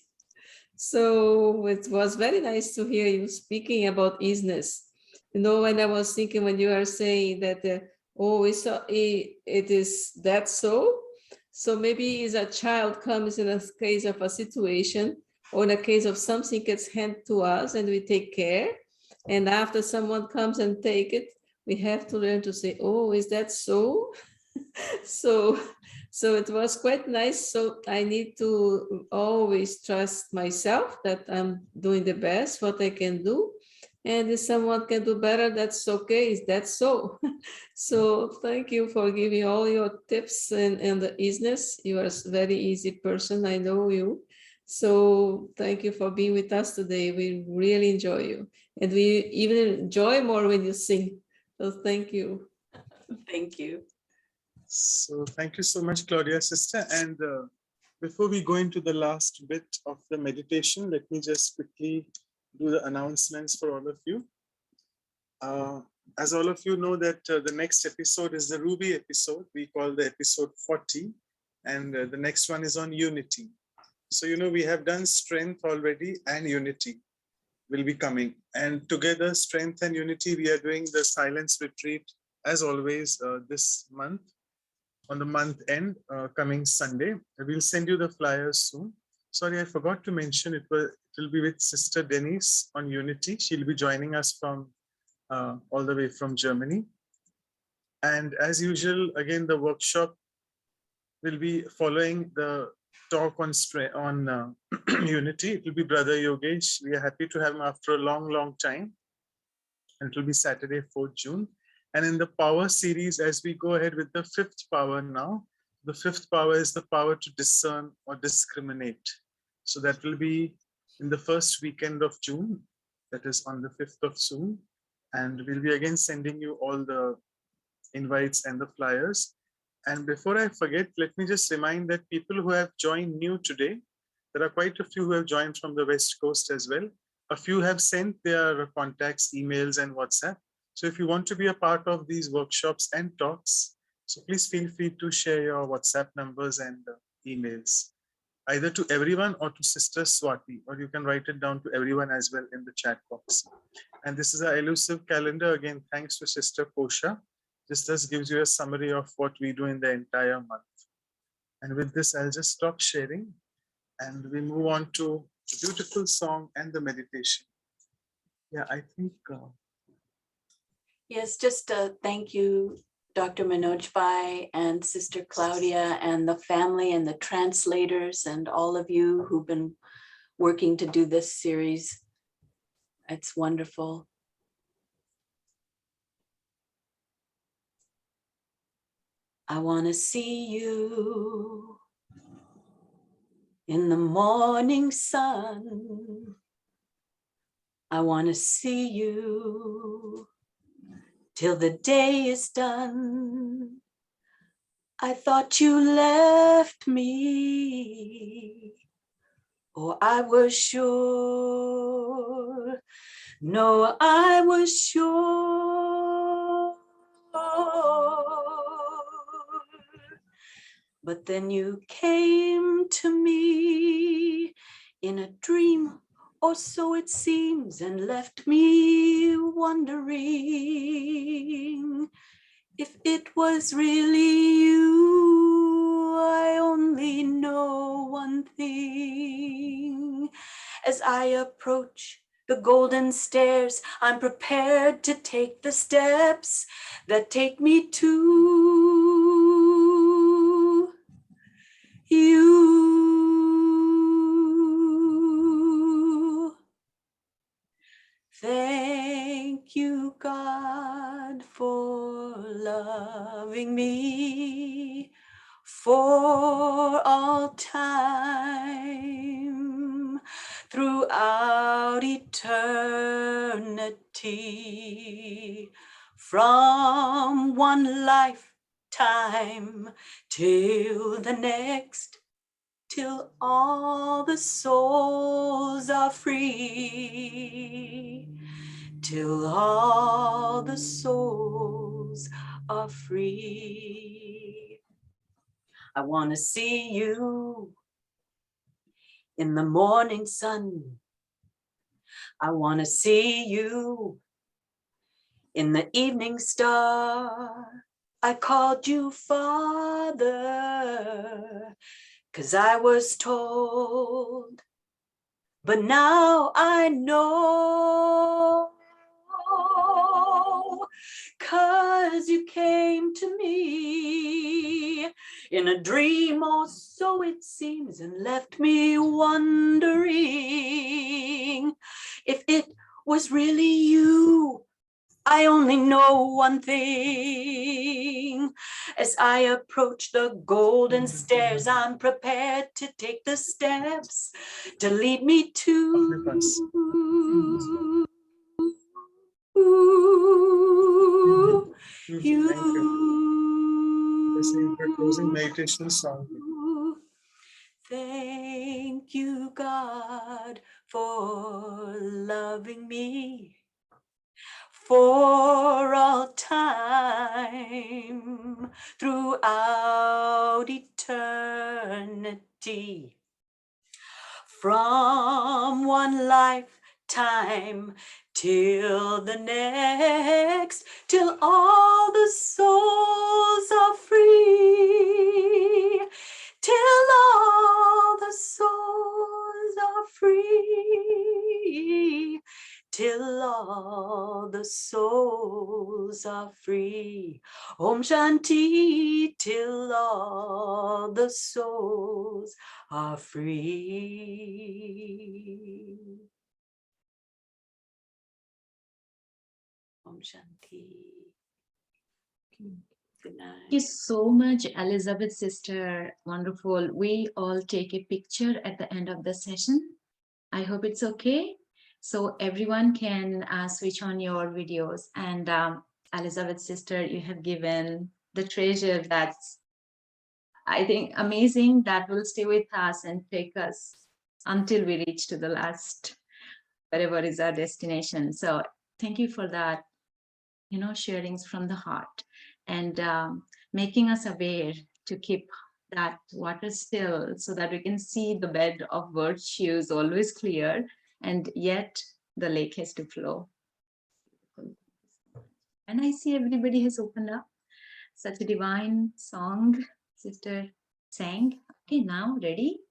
So it was very nice to hear you speaking about easiness. You know, when I was thinking when you are saying that, it is that so. So maybe as a child comes in a case of a situation or in a case of something gets handed to us and we take care. And after someone comes and take it, we have to learn to say, oh, is that so? So it was quite nice. So I need to always trust myself that I'm doing the best, what I can do. And if someone can do better, that's okay. Is that so? So thank you for giving all your tips and the easiness. You are a very easy person. I know you. So thank you for being with us today. We really enjoy you. And we even enjoy more when you sing. So thank you. Thank you. So thank you so much, Claudia, sister. And before we go into the last bit of the meditation, let me just quickly do the announcements for all of you. As all of you know that the next episode is the Ruby episode. We call the episode 40. And the next one is on unity. So, you know, we have done strength already and unity will be coming. And together, strength and unity, we are doing the silence retreat as always this month. On the month end, coming Sunday. We'll send you the flyers soon. Sorry, I forgot to mention it will be with Sister Denise on Unity. She'll be joining us from all the way from Germany. And as usual, again, the workshop will be following the talk on Unity. It will be Brother Yogesh. We are happy to have him after a long time. And it will be Saturday, 4th June. And in the power series, as we go ahead with the 5th power now, the 5th power is the power to discern or discriminate. So that will be in the first weekend of June, that is on the 5th of June. And we'll be again sending you all the invites and the flyers. And before I forget, let me just remind that people who have joined new today, there are quite a few who have joined from the West Coast as well. A few have sent their contacts, emails, and WhatsApp. So if you want to be a part of these workshops and talks, so please feel free to share your WhatsApp numbers and emails, either to everyone or to Sister Swati, or you can write it down to everyone as well in the chat box. And this is our elusive calendar. Again, thanks to Sister Kosha. This just gives you a summary of what we do in the entire month. And with this, I'll just stop sharing and we move on to the beautiful song and the meditation. Yeah, I think. Yes, just thank you, Dr. Manoj Bhai and Sister Claudia and the family and the translators and all of you who've been working to do this series. It's wonderful. I want to see you in the morning sun. I want to see you till the day is done. I thought you left me. Oh, I was sure. No, I was sure. But then you came to me in a dream or so it seems, and left me wondering if it was really you. I only know one thing. As I approach the golden stairs, I'm prepared to take the steps that take me to you. Thank you, God, for loving me for all time, throughout eternity, from one lifetime till the next, till all the souls are free, till all the souls are free. I want to see you in the morning sun. I want to see you in the evening star. I called you Father, 'cause I was told, but now I know, 'cause you came to me in a dream, or so it seems, and left me wondering if it was really you. I only know one thing. As I approach the golden stairs, I'm prepared to take the steps to lead me to Thank you. This is the closing meditation song. Thank you, God, for loving me for all time, throughout eternity, from one lifetime till the next, till all the souls are free, till all the souls are free, till all the souls are free. Om Shanti, till all the souls are free. Om Shanti. Good night. Thank you so much, Elizabeth sister. Wonderful. We all take a picture at the end of the session. I hope it's okay. So everyone can switch on your videos. And Elizabeth sister, you have given the treasure that's, I think, amazing, that will stay with us and take us until we reach to the last, wherever is our destination. So thank you for that, sharings from the heart, and making us aware to keep that water still so that we can see the bed of virtues always clear, and yet the lake has to flow. And I see everybody has opened up. Such a divine song sister sang. Okay, now ready?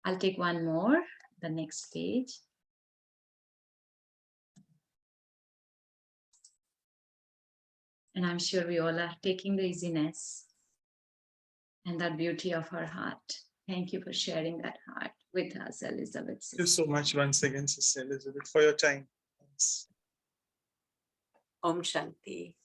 I'll take one more, the next page. And I'm sure we all are taking the easiness and that beauty of her heart. Thank you for sharing that heart with us, Elizabeth. Thank you so much once again, Sister Elizabeth, for your time. Thanks. Om Shanti.